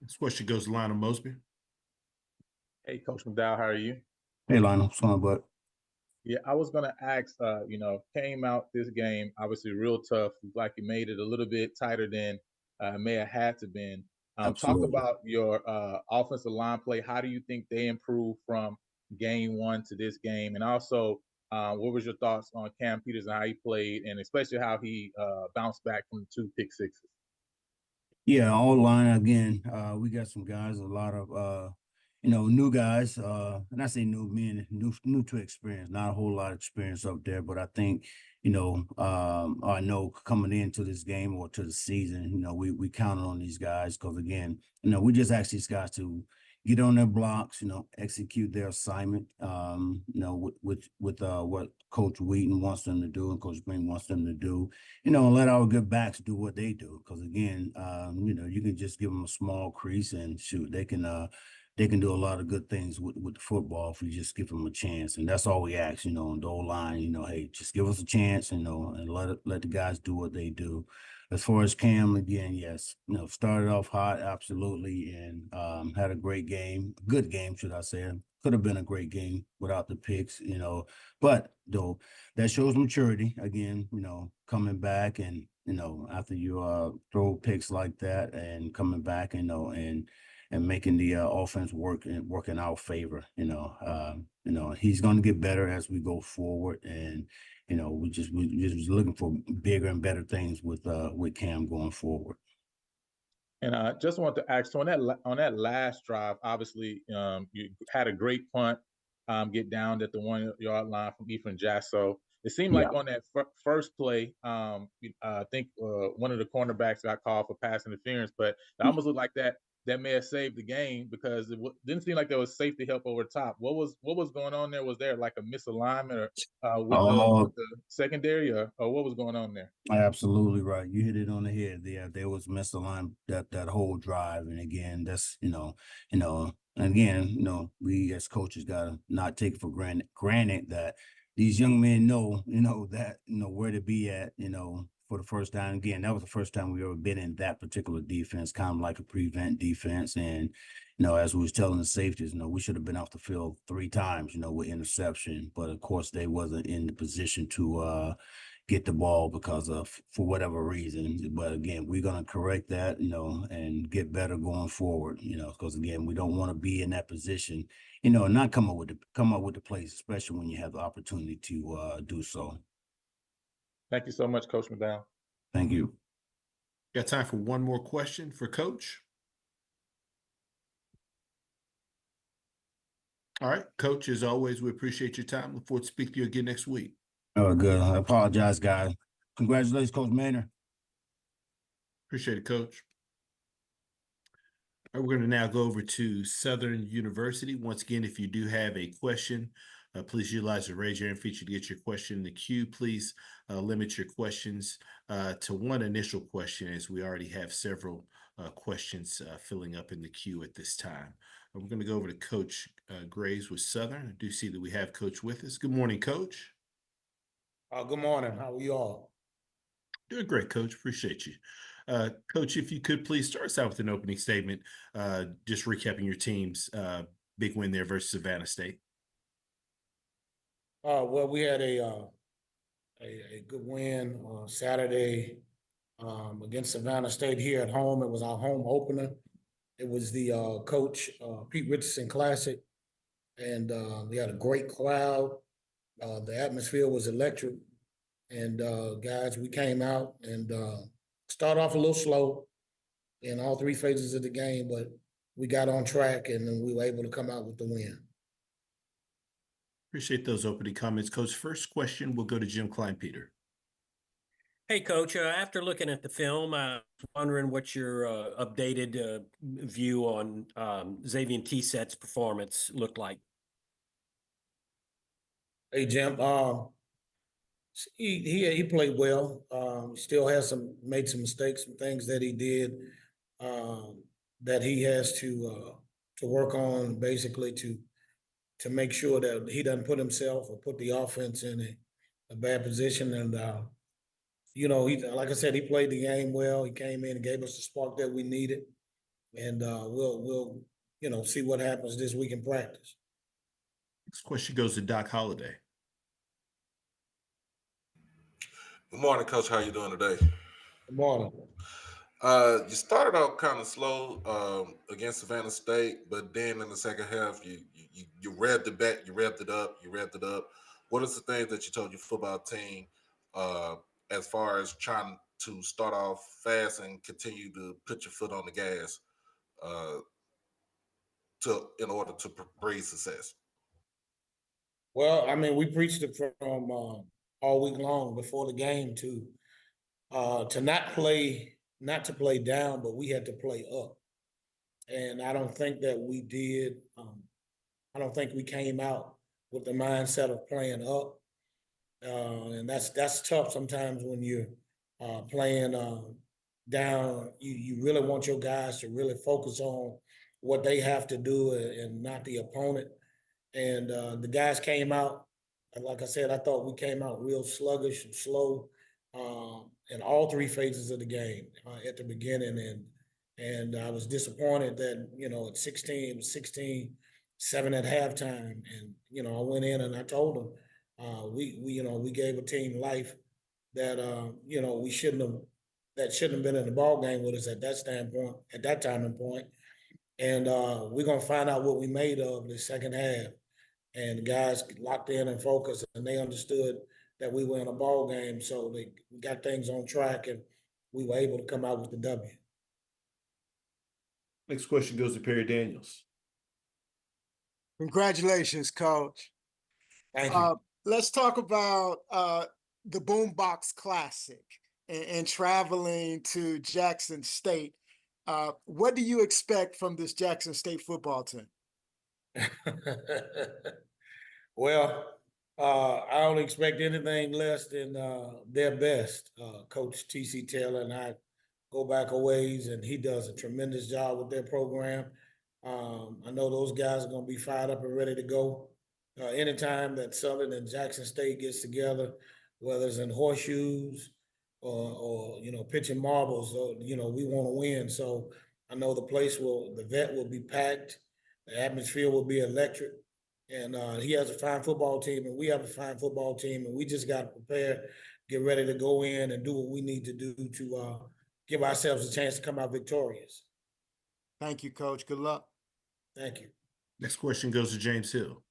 This question goes to Lionel Mosby. Hey, Coach McDowell, how are you? Hey, Lionel, what's going on, bud? Yeah, I was gonna ask. Came out this game obviously real tough. Like you made it a little bit tighter than may have had to been. Talk Absolutely. about your offensive line play. How do you think they improved from game one to this game? And also, what was your thoughts on Cam Peters and how he played, and especially how he bounced back from the 2 pick sixes? Yeah, online again. We got some guys, a lot of new guys. And I say new, meaning new to experience. Not a whole lot of experience up there, but I think I know coming into this game or to the season, we counted on these guys because again, we just asked these guys to get on their blocks, execute their assignment, with what Coach Wheaton wants them to do and Coach Green wants them to do, and let our good backs do what they do. Because again, you can just give them a small crease and shoot, they can do a lot of good things with the football if we just give them a chance. And that's all we ask, on the O-line, hey, just give us a chance, and let the guys do what they do. As far as Cam, again, yes, started off hot, absolutely, and had a great game, good game, should I say. Could have been a great game without the picks, but though that shows maturity again, coming back and, after you throw picks like that and coming back, and making the offense work in our favor. He's going to get better as we go forward, and we just looking for bigger and better things with Cam going forward. And I just want to ask, so on that last drive, obviously you had a great punt, get down at the 1 yard line from Ethan Jasso. It seemed like on that first play, I think one of the cornerbacks got called for pass interference, but it almost looked like that may have saved the game because it didn't seem like there was safety help over top. What was going on there? Was there like a misalignment with the secondary, or what was going on there? Absolutely right. You hit it on the head. There was misalignment that whole drive, and again, that's we as coaches gotta not take for granted that these young men know where to be at, for the first time. Again, that was the first time we ever been in that particular defense, kind of like a prevent defense. And, as we was telling the safeties, we should have been off the field 3 times, with interception. But of course, they wasn't in the position to get the ball because of, for whatever reason. But again, we're going to correct that, and get better going forward, because again, we don't want to be in that position, and not come up with the plays, especially when you have the opportunity to do so. Thank you so much, Coach McDowell. Thank you. Got time for one more question for Coach. All right, Coach, as always, we appreciate your time. Look forward to speaking to you again next week. Oh, good. I apologize, guys. Congratulations, Coach Maynard. Appreciate it, Coach. All right, we're going to now go over to Southern University. Once again, if you do have a question, please utilize the raise your hand feature to get your question in the queue. Please limit your questions to one initial question, as we already have several questions filling up in the queue at this time. We're going to go over to Coach Graves with Southern. I do see that we have Coach with us. Good morning, Coach. Good morning. How are you all? Doing great, Coach. Appreciate you. Coach, if you could please start us out with an opening statement, just recapping your team's big win there versus Savannah State. Well, we had a good win on Saturday against Savannah State here at home. It was our home opener. It was the Coach Pete Richardson Classic, and we had a great crowd. The atmosphere was electric, and guys, we came out and started off a little slow in all 3 phases of the game, but we got on track, and then we were able to come out with the win. Appreciate those opening comments, Coach. First question will go to Jim Kleinpeter. Hey, Coach, after looking at the film, I was wondering what your updated view on Xavier Tset's performance looked like. Hey, Jim, he played well. Still has made some mistakes, some things that he did that he has to work on, basically to make sure that he doesn't put himself or put the offense in a bad position. And he, like I said, he played the game well. He came in and gave us the spark that we needed, and we'll see what happens this week in practice. Next question goes to Doc Holliday. Good morning, Coach. How you doing today? Good morning. You started out kind of slow against Savannah State, but then in the second half, you revved it back, you revved it up, you revved it up. What is the things that you told your football team uh, as far as trying to start off fast and continue to put your foot on the gas uh, in order to breed success? Well, I mean, we preached it from all week long before the game to not to play down, but we had to play up. And I don't think that we did. I don't think we came out with the mindset of playing up, and that's tough sometimes when you're playing down. You really want your guys to really focus on what they have to do and not the opponent. And the guys came out, and like I said, I thought we came out real sluggish and slow in all three phases of the game at the beginning. And I was disappointed that, at 16, it was 16-7 at halftime. And, I went in and I told them, we gave a team life that, that shouldn't have been in the ball game with us at that time and point. And we're going to find out what we made of the second half. And the guys locked in and focused, and they understood that we were in a ball game. So we got things on track, and we were able to come out with the W. Next question goes to Perry Daniels. Congratulations, Coach. Thank you. Let's talk about the Boombox Classic and traveling to Jackson State. What do you expect from this Jackson State football team? Well, I don't expect anything less than their best. Coach T.C. Taylor and I go back a ways, and he does a tremendous job with their program. I know those guys are going to be fired up and ready to go. Anytime that Southern and Jackson State gets together, whether it's in horseshoes or pitching marbles, we want to win. So I know the vet will be packed. The atmosphere will be electric. And he has a fine football team, and we have a fine football team, and we just got to prepare, get ready to go in and do what we need to do to give ourselves a chance to come out victorious. Thank you, Coach. Good luck. Thank you. Next question goes to James Hill.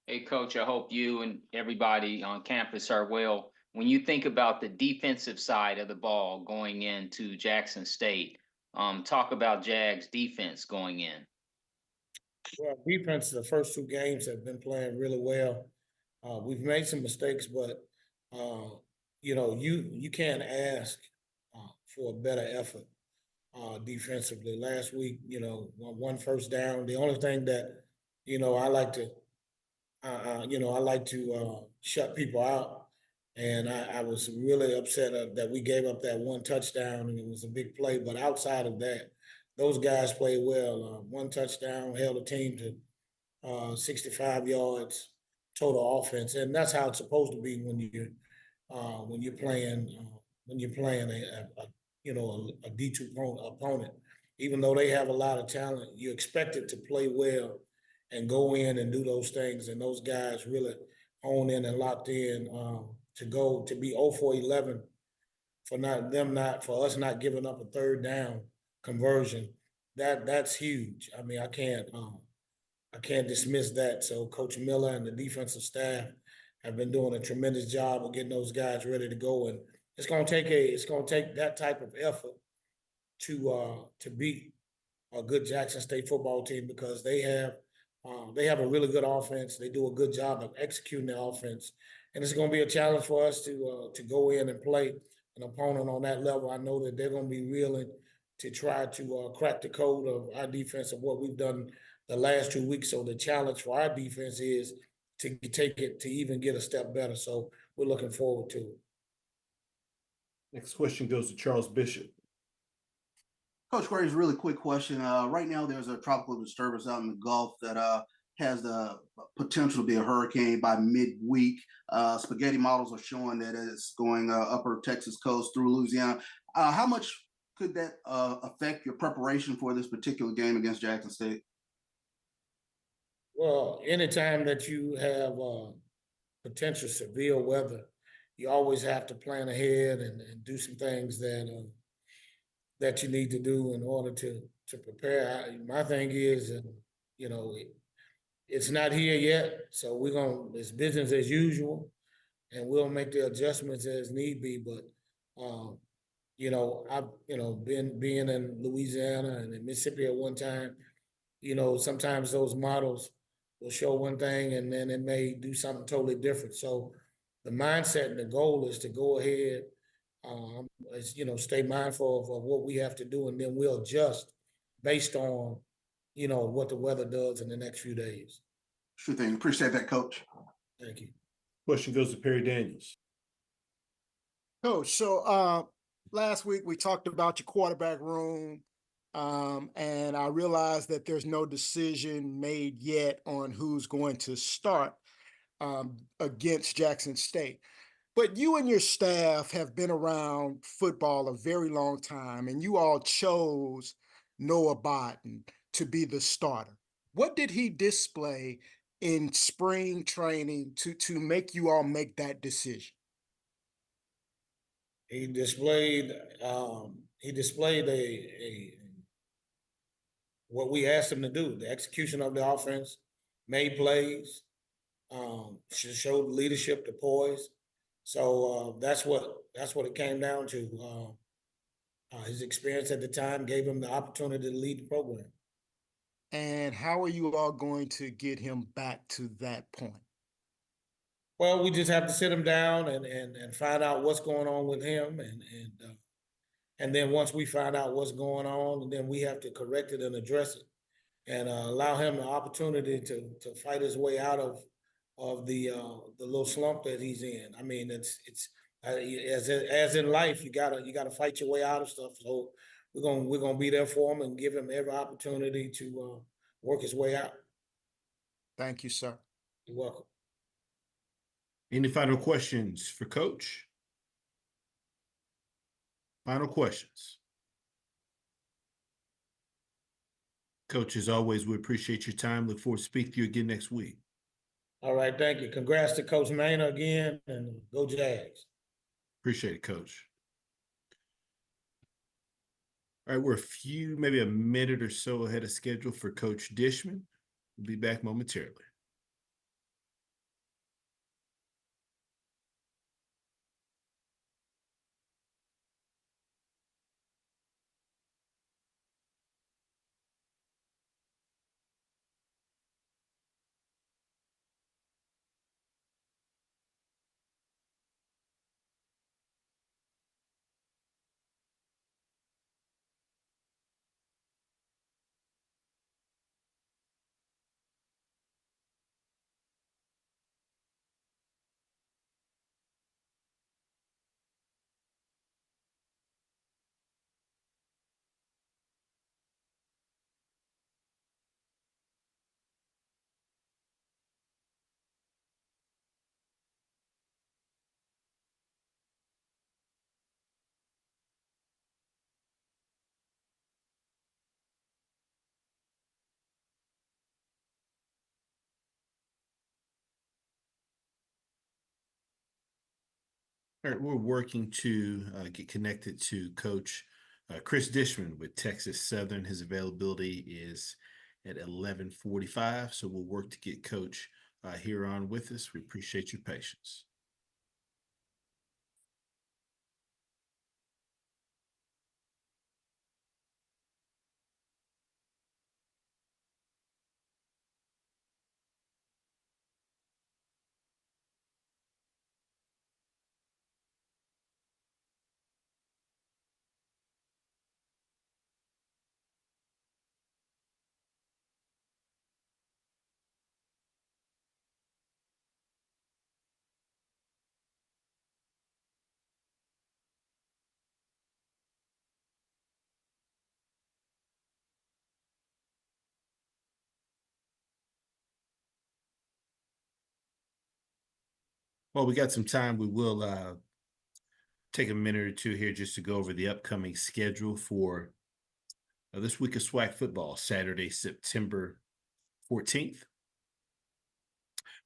Hey, Coach, I hope you and everybody on campus are well. When you think about the defensive side of the ball going into Jackson State, talk about Jags defense going in. Well, defense, the first two games have been playing really well. We've made some mistakes, but you can't ask for a better effort defensively. Last week, one first down. The only thing that I like to shut people out, and I was really upset that we gave up that one touchdown, and it was a big play. But outside of that, those guys played well. One touchdown held a team to 65 yards total offense, and that's how it's supposed to be when you're playing a D2 opponent. Even though they have a lot of talent, you expect it to play well and go in and do those things. And those guys really honed in and locked in to be 0 for 11 for us not giving up a third down conversion. That's huge. I mean, I can't dismiss that. So Coach Miller and the defensive staff have been doing a tremendous job of getting those guys ready to go. And it's gonna take that type of effort to beat a good Jackson State football team, because they have a really good offense. They do a good job of executing the offense, and it's going to be a challenge for us to go in and play an opponent on that level. I know that they're going to be willing to try to crack the code of our defense of what we've done the last 2 weeks. So the challenge for our defense is to take it to even get a step better. So we're looking forward to it. Next question goes to Charles Bishop. Coach Graves, really quick question. Right now, there's a tropical disturbance out in the Gulf that has the potential to be a hurricane by midweek. Spaghetti models are showing that it's going upper Texas coast through Louisiana. How much could that affect your preparation for this particular game against Jackson State? Well, anytime that you have potential severe weather, you always have to plan ahead and do some things that that you need to do in order to prepare. My thing is, you know, it's not here yet, so it's business as usual, and we'll make the adjustments as need be. But you know, I've being in Louisiana and in Mississippi at one time, you know, sometimes those models will show one thing and then it may do something totally different. So the mindset and the goal is to go ahead, you know, stay mindful of what we have to do, and then we'll adjust based on, you know, what the weather does in the next few days. Sure thing. Appreciate that, Coach. Thank you. Question goes to Perry Daniels. Coach, so last week we talked about your quarterback room, and I realized that there's no decision made yet on who's going to start against Jackson State. But you and your staff have been around football a very long time, and you all chose Noah Biden to be the starter. What did he display in spring training to make you all make that decision? He displayed what we asked him to do, the execution of the offense, made plays, showed leadership, the poise. So that's what it came down to. His experience at the time gave him the opportunity to lead the program. And how are you all going to get him back to that point? Well, we just have to sit him down and find out what's going on with him, and then once we find out what's going on, then we have to correct it and address it, and allow him the opportunity to fight his way out of the little slump that he's in. I mean, it's as in life, you gotta fight your way out of stuff. So we're gonna be there for him and give him every opportunity to work his way out. Thank you, sir. You're welcome. Any final questions for Coach? Final questions. Coach, as always, we appreciate your time. Look forward to speaking to you again next week. All right, thank you. Congrats to Coach Maynard again, and go Jags. Appreciate it, Coach. All right, we're maybe a minute or so ahead of schedule for Coach Dishman. We'll be back momentarily. All right, we're working to get connected to Coach Chris Dishman with Texas Southern. His availability is at 11:45, so we'll work to get Coach here on with us. We appreciate your patience. Well, we got some time. We will take a minute or two here just to go over the upcoming schedule for this week of SWAC football, Saturday, September 14th.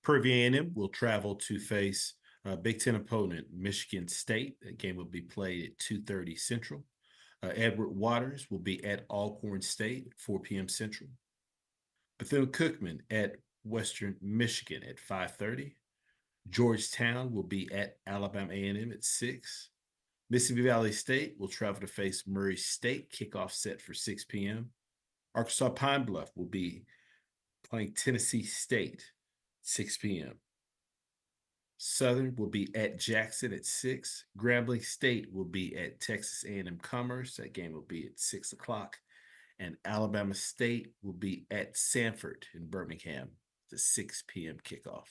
Prairie View A&M will travel to face Big Ten opponent, Michigan State. That game will be played at 2:30 Central. Edward Waters will be at Alcorn State at 4 p.m. Central. Bethune-Cookman at Western Michigan at 5:30. Georgetown will be at Alabama A&M at 6. Mississippi Valley State will travel to face Murray State, kickoff set for 6 p.m. Arkansas Pine Bluff will be playing Tennessee State, 6 p.m. Southern will be at Jackson at 6. Grambling State will be at Texas A&M Commerce. That game will be at 6 o'clock. And Alabama State will be at Sanford in Birmingham, the 6 p.m. kickoff.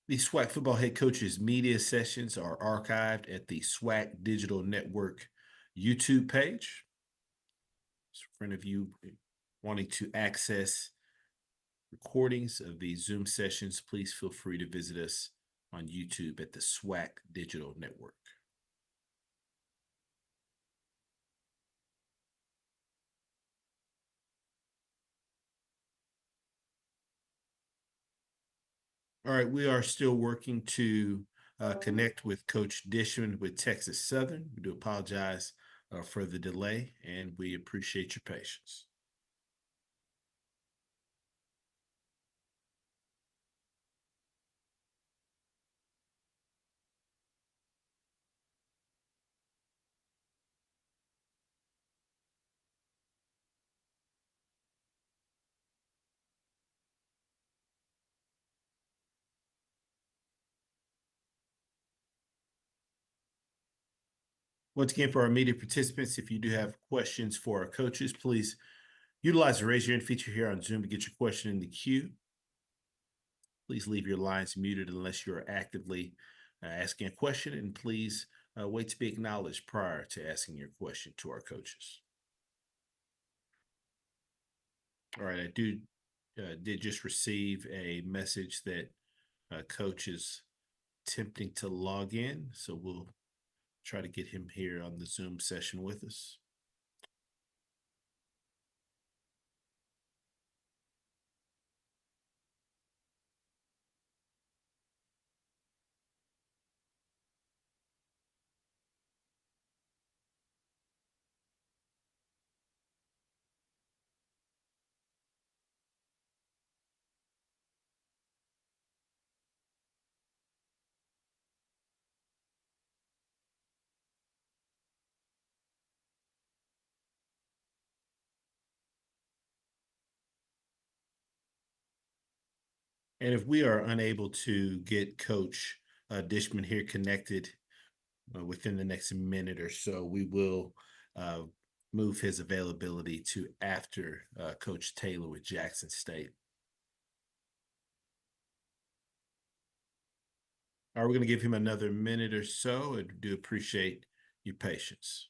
The SWAC football head coaches media sessions are archived at the SWAC Digital Network YouTube page. So for any of you wanting to access recordings of these Zoom sessions, please feel free to visit us on YouTube at the SWAC Digital Network. All right, we are still working to connect with Coach Dishman with Texas Southern. We do apologize for the delay, and we appreciate your patience. Once again, for our media participants, if you do have questions for our coaches, please utilize the raise your hand feature here on Zoom to get your question in the queue. Please leave your lines muted unless you're actively asking a question, and please wait to be acknowledged prior to asking your question to our coaches. All right, I did just receive a message that coach is attempting to log in, so we'll try to get him here on the Zoom session with us. And if we are unable to get Coach Dishman here connected within the next minute or so, we will move his availability to after Coach Taylor with Jackson State. All right, we're going to give him another minute or so. I do appreciate your patience.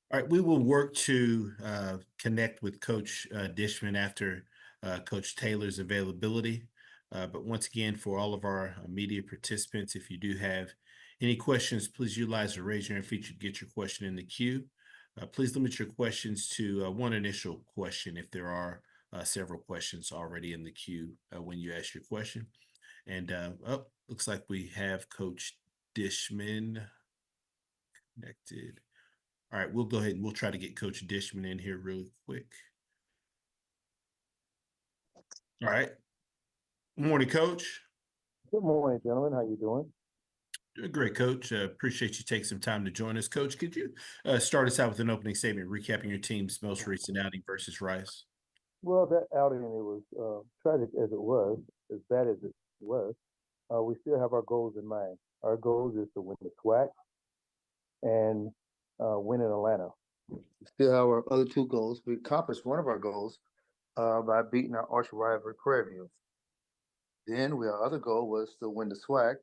All right, we will work to connect with Coach Dishman after Coach Taylor's availability. But once again, for all of our media participants, if you do have any questions, please utilize the raise your hand feature to get your question in the queue. Please limit your questions to one initial question if there are several questions already in the queue when you ask your question. And looks like we have Coach Dishman connected. All right, we'll go ahead and we'll try to get Coach Dishman in here really quick. All right. Good morning, Coach. Good morning, gentlemen. How you doing? Doing great, Coach. Appreciate you taking some time to join us. Coach, could you start us out with an opening statement recapping your team's most recent outing versus Rice? Well, that outing, it was tragic as it was, as bad as it was. We still have our goals in mind. Our goals is to win the SWAC and win in Atlanta. We still have our other two goals. We accomplished one of our goals by beating our arch rival Prairie View. Then our other goal was to win the SWAC,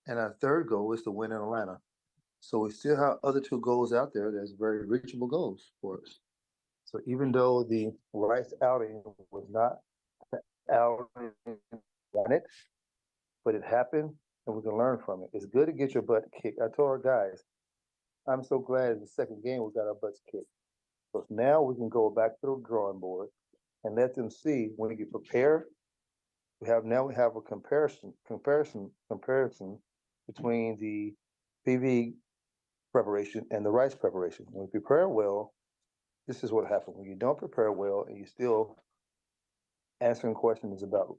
and our third goal was to win in Atlanta. So we still have other two goals out there that's very reachable goals for us. So even though the Rice outing was not the outing on it, but it happened and we can learn from it. It's good to get your butt kicked. I told our guys, I'm so glad in the second game we got our butts kicked. So now we can go back to the drawing board and let them see when we get prepared. We have a comparison between the PV preparation and the Rice preparation. When we prepare well, this is what happens. When you don't prepare well and you still answering questions about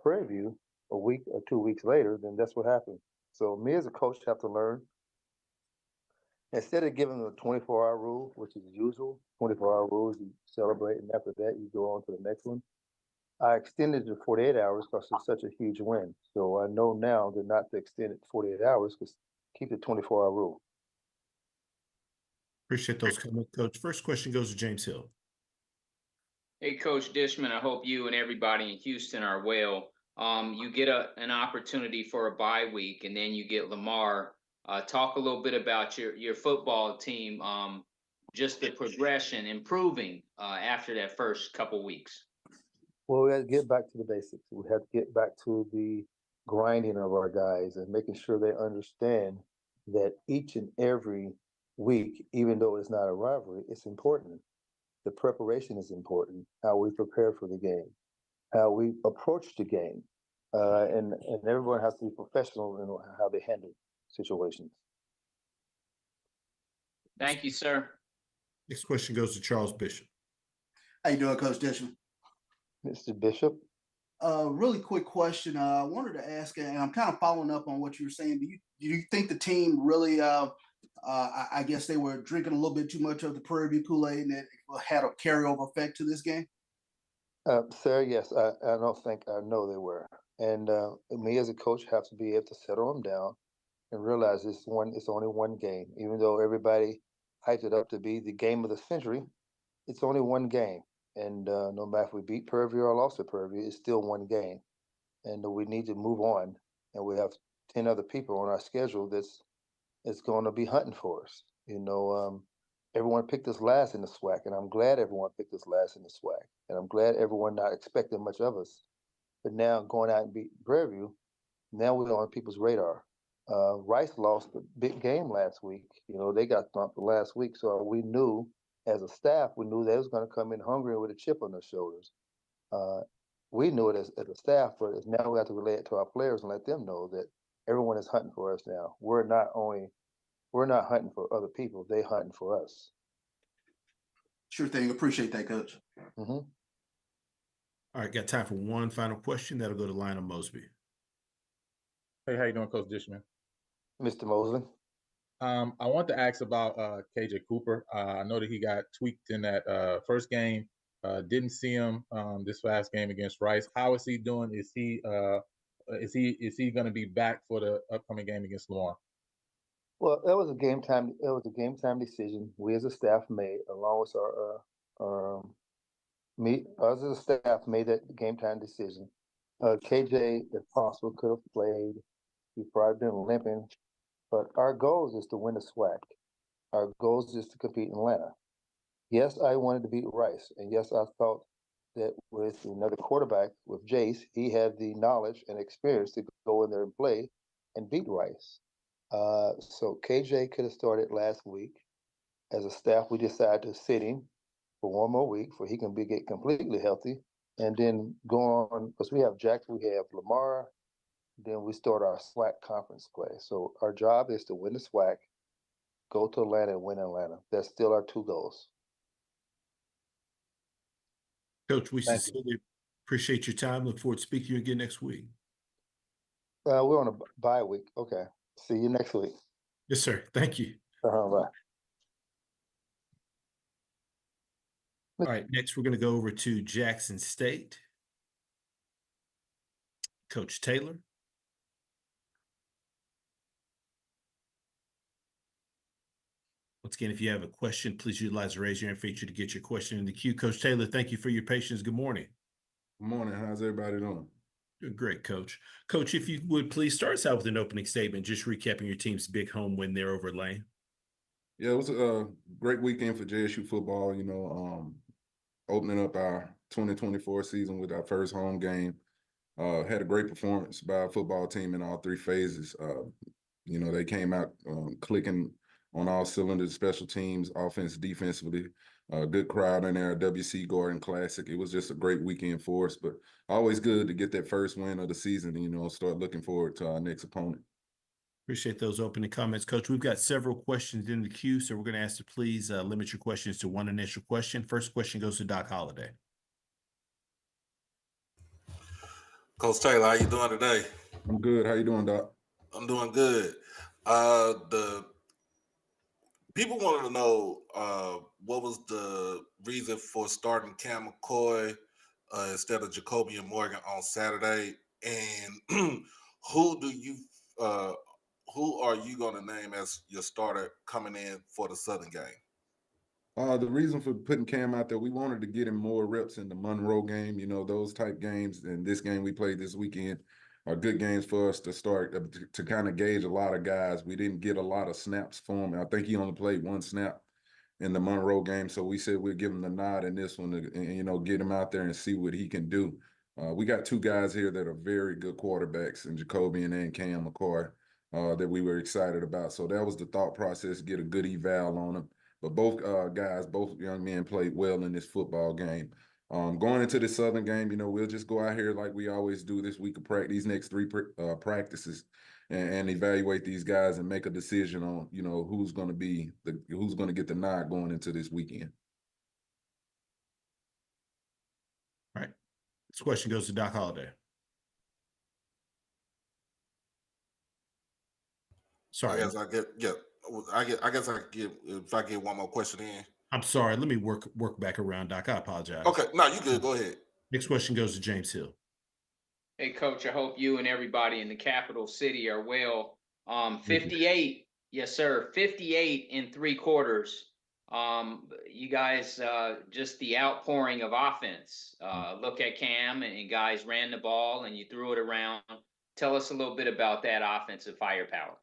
Prairie View a week or 2 weeks later, then that's what happens. So me as a coach have to learn. Instead of giving them a 24-hour rule, which is usual, 24-hour rules, you celebrate, and after that, you go on to the next one. I extended it to 48 hours because it's such a huge win. So I know now that not to extend it to 48 hours, because keep the 24-hour rule. Appreciate those comments, Coach. First question goes to James Hill. Hey, Coach Dishman, I hope you and everybody in Houston are well. You get an opportunity for a bye week, and then you get Lamar. Talk a little bit about your football team, just the progression, improving after that first couple weeks. Well, we have to get back to the basics. We have to get back to the grinding of our guys and making sure they understand that each and every week, even though it's not a rivalry, it's important. The preparation is important, how we prepare for the game, how we approach the game, and everyone has to be professional in how they handle situations. Thank you, sir. Next question goes to Charles Bishop. How you doing, Coach Dishman? Mr. Bishop. Really quick question. I wanted to ask, and I'm kind of following up on what you were saying. Do you think the team really? I guess they were drinking a little bit too much of the Prairie View Kool-Aid, and it had a carryover effect to this game. Sir, yes, I don't think I know they were, and me as a coach have to be able to settle them down and realize it's only one game. Even though everybody hyped it up to be the game of the century, it's only one game. And no matter if we beat Prairie View or lost to Prairie View, it's still one game. And we need to move on. And we have 10 other people on our schedule that's going to be hunting for us. You know, everyone picked us last in the SWAC, and I'm glad everyone picked us last in the SWAC. And I'm glad everyone not expecting much of us. But now going out and beat Prairie View, now we're on people's radar. Rice lost a big game last week. You know, they got thumped last week. So we knew, as a staff, we knew they was going to come in hungry with a chip on their shoulders. We knew it as a staff, but now we have to relay it to our players and let them know that everyone is hunting for us now. We're not hunting for other people; they hunting for us. Sure thing. Appreciate that, Coach. Mm-hmm. All right, got time for one final question. That'll go to Lionel Mosby. Hey, how you doing, Coach Dishman? Mr. Mosley. I want to ask about KJ Cooper. I know that he got tweaked in that first game. Didn't see him this last game against Rice. How is he doing? Is he going to be back for the upcoming game against Lamar? Well, that was a game time. It was a game time decision we as a staff made, along with us as a staff made that game time decision. KJ, if possible, could have played. He's probably been limping. But our goal is to win the SWAC. Our goal is to compete in Atlanta. Yes, I wanted to beat Rice, and yes, I thought that with another quarterback, with Jace, he had the knowledge and experience to go in there and play and beat Rice. So KJ could have started last week. As a staff, we decided to sit him for one more week for he can get completely healthy, and then go on because we have Jackson, we have Lamar, then we start our SWAC conference play. So our job is to win the SWAC, go to Atlanta and win Atlanta. That's still our two goals. Coach, we sincerely appreciate your time. Look forward to speaking to you again next week. We're on a bye week. Okay. See you next week. Yes, sir. Thank you. Bye. All right. Next, we're going to go over to Jackson State. Coach Taylor. Once again, if you have a question, please utilize the raise your hand feature to get your question in the queue. Coach Taylor, thank you for your patience. Good morning. Good morning. How's everybody doing? Doing great, Coach. Coach, if you would please start us out with an opening statement, just recapping your team's big home win there over Lane. Yeah, it was a great weekend for JSU football. Opening up our 2024 season with our first home game. Had a great performance by our football team in all three phases. They came out clicking on all cylinders, special teams, offense, defensively. Good crowd in there, WC Gordon Classic. It was just a great weekend for us, but always good to get that first win of the season and, start looking forward to our next opponent. Appreciate those opening comments, Coach. We've got several questions in the queue, so we're going to ask you to please limit your questions to one initial question. First question goes to Doc Holliday. Coach Taylor, how you doing today? I'm good. How you doing, Doc? I'm doing good. The people wanted to know what was the reason for starting Cam McCoy instead of Jacoby and Morgan on Saturday, and who are you going to name as your starter coming in for the Southern game? The reason for putting Cam out there, we wanted to get him more reps in the Monroe game, those type games. And this game we played this weekend are good games for us to start to kind of gauge a lot of guys. We didn't get a lot of snaps for him. I think he only played one snap in the Monroe game. So we said we'd give him the nod in this one to, get him out there and see what he can do. We got two guys here that are very good quarterbacks in Jacoby and Cam McCoy that we were excited about. So that was the thought process, get a good eval on them. But both young men played well in this football game. Going into the Southern game, we'll just go out here like we always do this week of practice, these next three practices, and evaluate these guys and make a decision on, who's going to get the nod going into this weekend. All right. This question goes to Doc Holliday. Sorry. I guess I could give if I get one more question in. I'm sorry. Let me work back around, Doc. I apologize. Okay. No, you good. Go ahead. Next question goes to James Hill. Hey, Coach, I hope you and everybody in the capital city are well. 58, yes, sir. 58 in 3 quarters. You guys, just the outpouring of offense. Look at Cam and guys ran the ball and you threw it around. Tell us a little bit about that offensive firepower.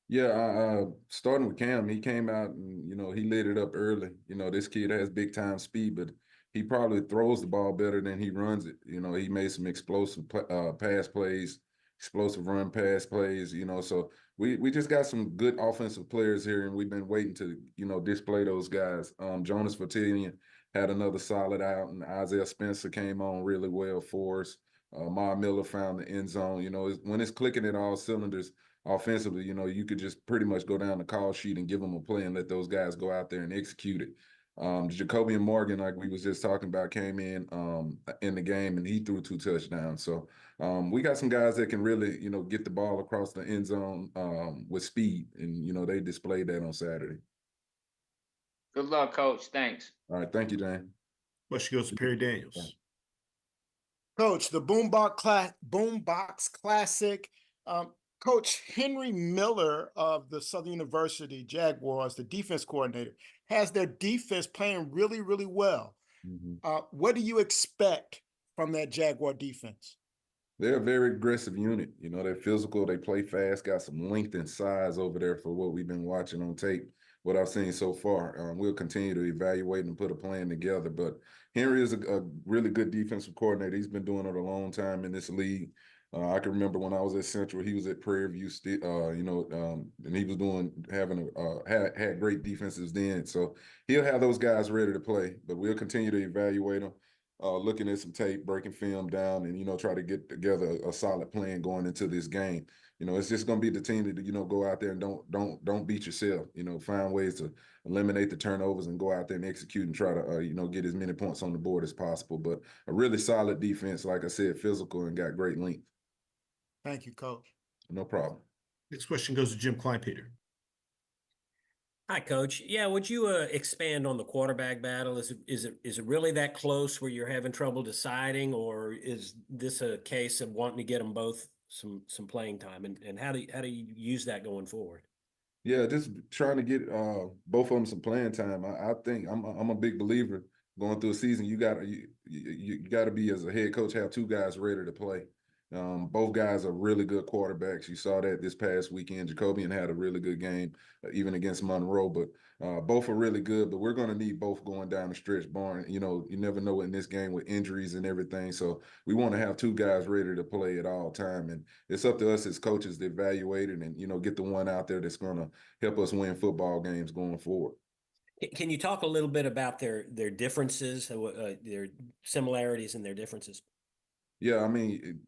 Yeah, starting with Cam, he came out and, he lit it up early. This kid has big time speed, but he probably throws the ball better than he runs it. He made some explosive pass plays, explosive run pass plays, so we just got some good offensive players here, and we've been waiting to, display those guys. Jonas Vertillion had another solid out, and Isaiah Spencer came on really well for us. Ma Miller found the end zone. When it's clicking at all cylinders offensively, you could just pretty much go down the call sheet and give them a play and let those guys go out there and execute it. Jacoby and Morgan, like we was just talking about, came in the game and he threw 2 touchdowns. So we got some guys that can really, get the ball across the end zone with speed, and they displayed that on Saturday. Good luck, Coach. Thanks. All right, thank you, Dan. Question goes to Perry Daniels. Coach, the Boombox Classic. Coach Henry Miller of the Southern University Jaguars, the defense coordinator, has their defense playing really, really well. What do you expect from that Jaguar defense? They're a very aggressive unit. They're physical. They play fast, got some length and size over there for what we've been watching on tape. what I've seen so far. We'll continue to evaluate and put a plan together. But Henry is a really good defensive coordinator. He's been doing it a long time in this league. I can remember when I was at Central, he was at Prairie View State, and he was had great defenses then. So he'll have those guys ready to play, but we'll continue to evaluate them, looking at some tape, breaking film down, and, try to get together a solid plan going into this game. It's just going to be the team that, go out there and don't beat yourself, find ways to eliminate the turnovers and go out there and execute and try to, get as many points on the board as possible. But a really solid defense, like I said, physical and got great length. Thank you, Coach. No problem. Next question goes to Jim Kleinpeter. Hi, Coach. Yeah, would you expand on the quarterback battle? Is it really that close where you're having trouble deciding, or is this a case of wanting to get them both some playing time? And how do you use that going forward? Yeah, just trying to get both of them some playing time. I think I'm a big believer going through a season. You gotta be, as a head coach, have two guys ready to play. Both guys are really good quarterbacks. You saw that this past weekend. Jacobian had a really good game, even against Monroe. But both are really good. But we're going to need both going down the stretch. Barn, you never know in this game with injuries and everything. So we want to have two guys ready to play at all time. And it's up to us as coaches to evaluate it and get the one out there that's going to help us win football games going forward. Can you talk a little bit about their differences, their similarities and their differences? Yeah, I mean.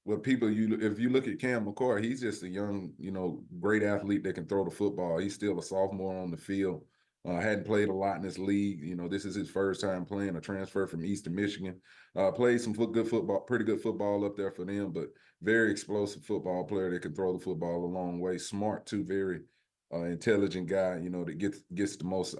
Well, if you look at Cam McCoy, he's just a young, great athlete that can throw the football. He's still a sophomore on the field. Hadn't played a lot in this league. This is his first time playing, a transfer from Eastern Michigan. Played some good football, pretty good football up there for them, but very explosive football player that can throw the football a long way. Smart too, very intelligent guy. That gets the most.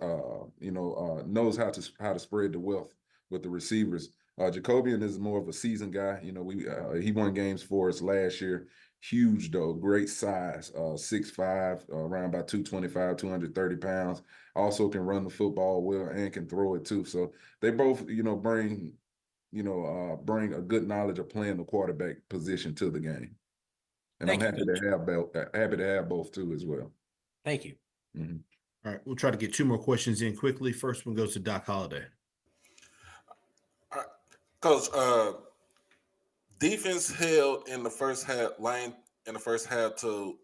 Knows how to spread the wealth with the receivers. Jacobian is more of a seasoned guy. He won games for us last year. Huge though, great size, 6'5", around about 225, 230 pounds. Also can run the football well and can throw it too. So they both, bring a good knowledge of playing the quarterback position to the game. And I'm happy to have both too as well. Thank you. Mm-hmm. All right, we'll try to get two more questions in quickly. First one goes to Doc Holliday. Coach, defense held in the first half, to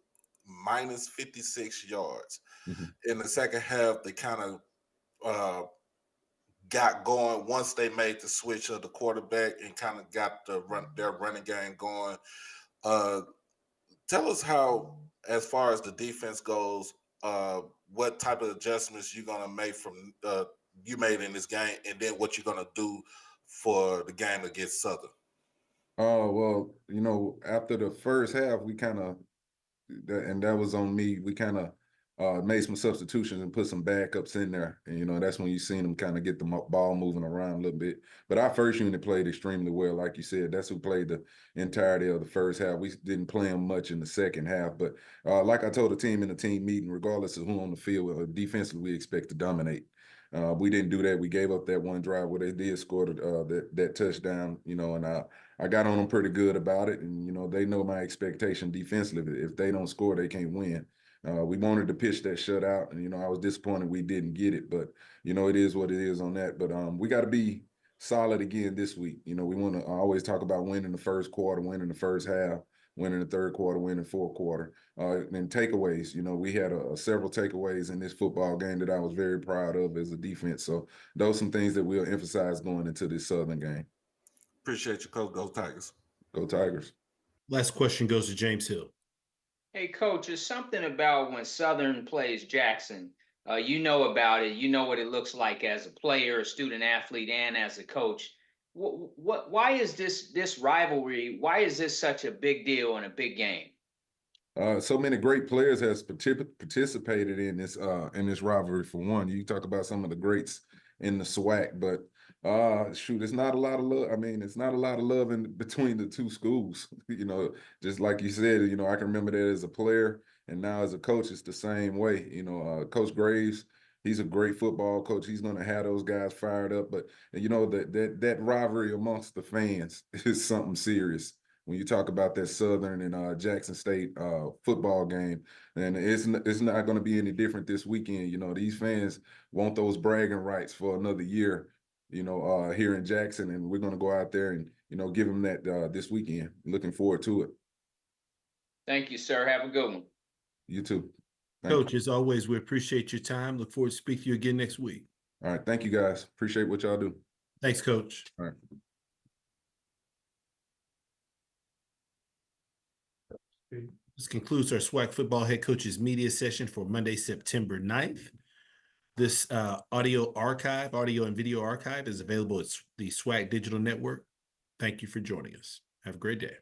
minus 56 yards. Mm-hmm. In the second half, they kind of got going once they made the switch of the quarterback and kind of got their running game going. Tell us how, as far as the defense goes, what type of adjustments you're gonna make from you made in this game, and then what you're gonna do for the game against Southern. Oh, well, after the first half, we kind of, and that was on me, we kind of made some substitutions and put some backups in there. And, that's when you seen them kind of get the ball moving around a little bit. But our first unit played extremely well. Like you said, that's who played the entirety of the first half. We didn't play them much in the second half. But like I told the team in the team meeting, regardless of who on the field, defensively, we expect to dominate. We didn't do that. We gave up that one drive where they did score that touchdown, and I got on them pretty good about it. And, they know my expectation defensively. If they don't score, they can't win. We wanted to pitch that shutout, and, I was disappointed we didn't get it. But, it is what it is on that. But we got to be solid again this week. We want to always talk about winning the first quarter, winning the first half, winning the third quarter, winning fourth quarter. And takeaways, we had several takeaways in this football game that I was very proud of as a defense. So those are some things that we'll emphasize going into this Southern game. Appreciate you, Coach. Go Tigers. Go Tigers. Last question goes to James Hill. Hey, Coach, there's something about when Southern plays Jackson. You know about it. You know what it looks like as a player, a student athlete, and as a coach. Why is this rivalry? Why is this such a big deal and a big game? So many great players has participated in this rivalry. For one, you talk about some of the greats in the SWAC, but it's not a lot of love. I mean, it's not a lot of love in between the two schools. Just like you said, I can remember that as a player, and now as a coach, it's the same way. Coach Graves, he's a great football coach. He's going to have those guys fired up. But that rivalry amongst the fans is something serious. when you talk about that Southern and Jackson State football game, and it's not going to be any different this weekend. You know, these fans want those bragging rights for another year, you know, here in Jackson, and we're going to go out there and, you know, give them that this weekend. Looking forward to it. Thank you, sir. Have a good one. You too. Coach, as always, we appreciate your time. Look forward to speaking to you again next week. All right. Thank you, guys. Appreciate what y'all do. Thanks, Coach. All right. This concludes our SWAC football head coaches media session for Monday, September 9th. This audio and video archive is available at the SWAC Digital Network. Thank you for joining us. Have a great day.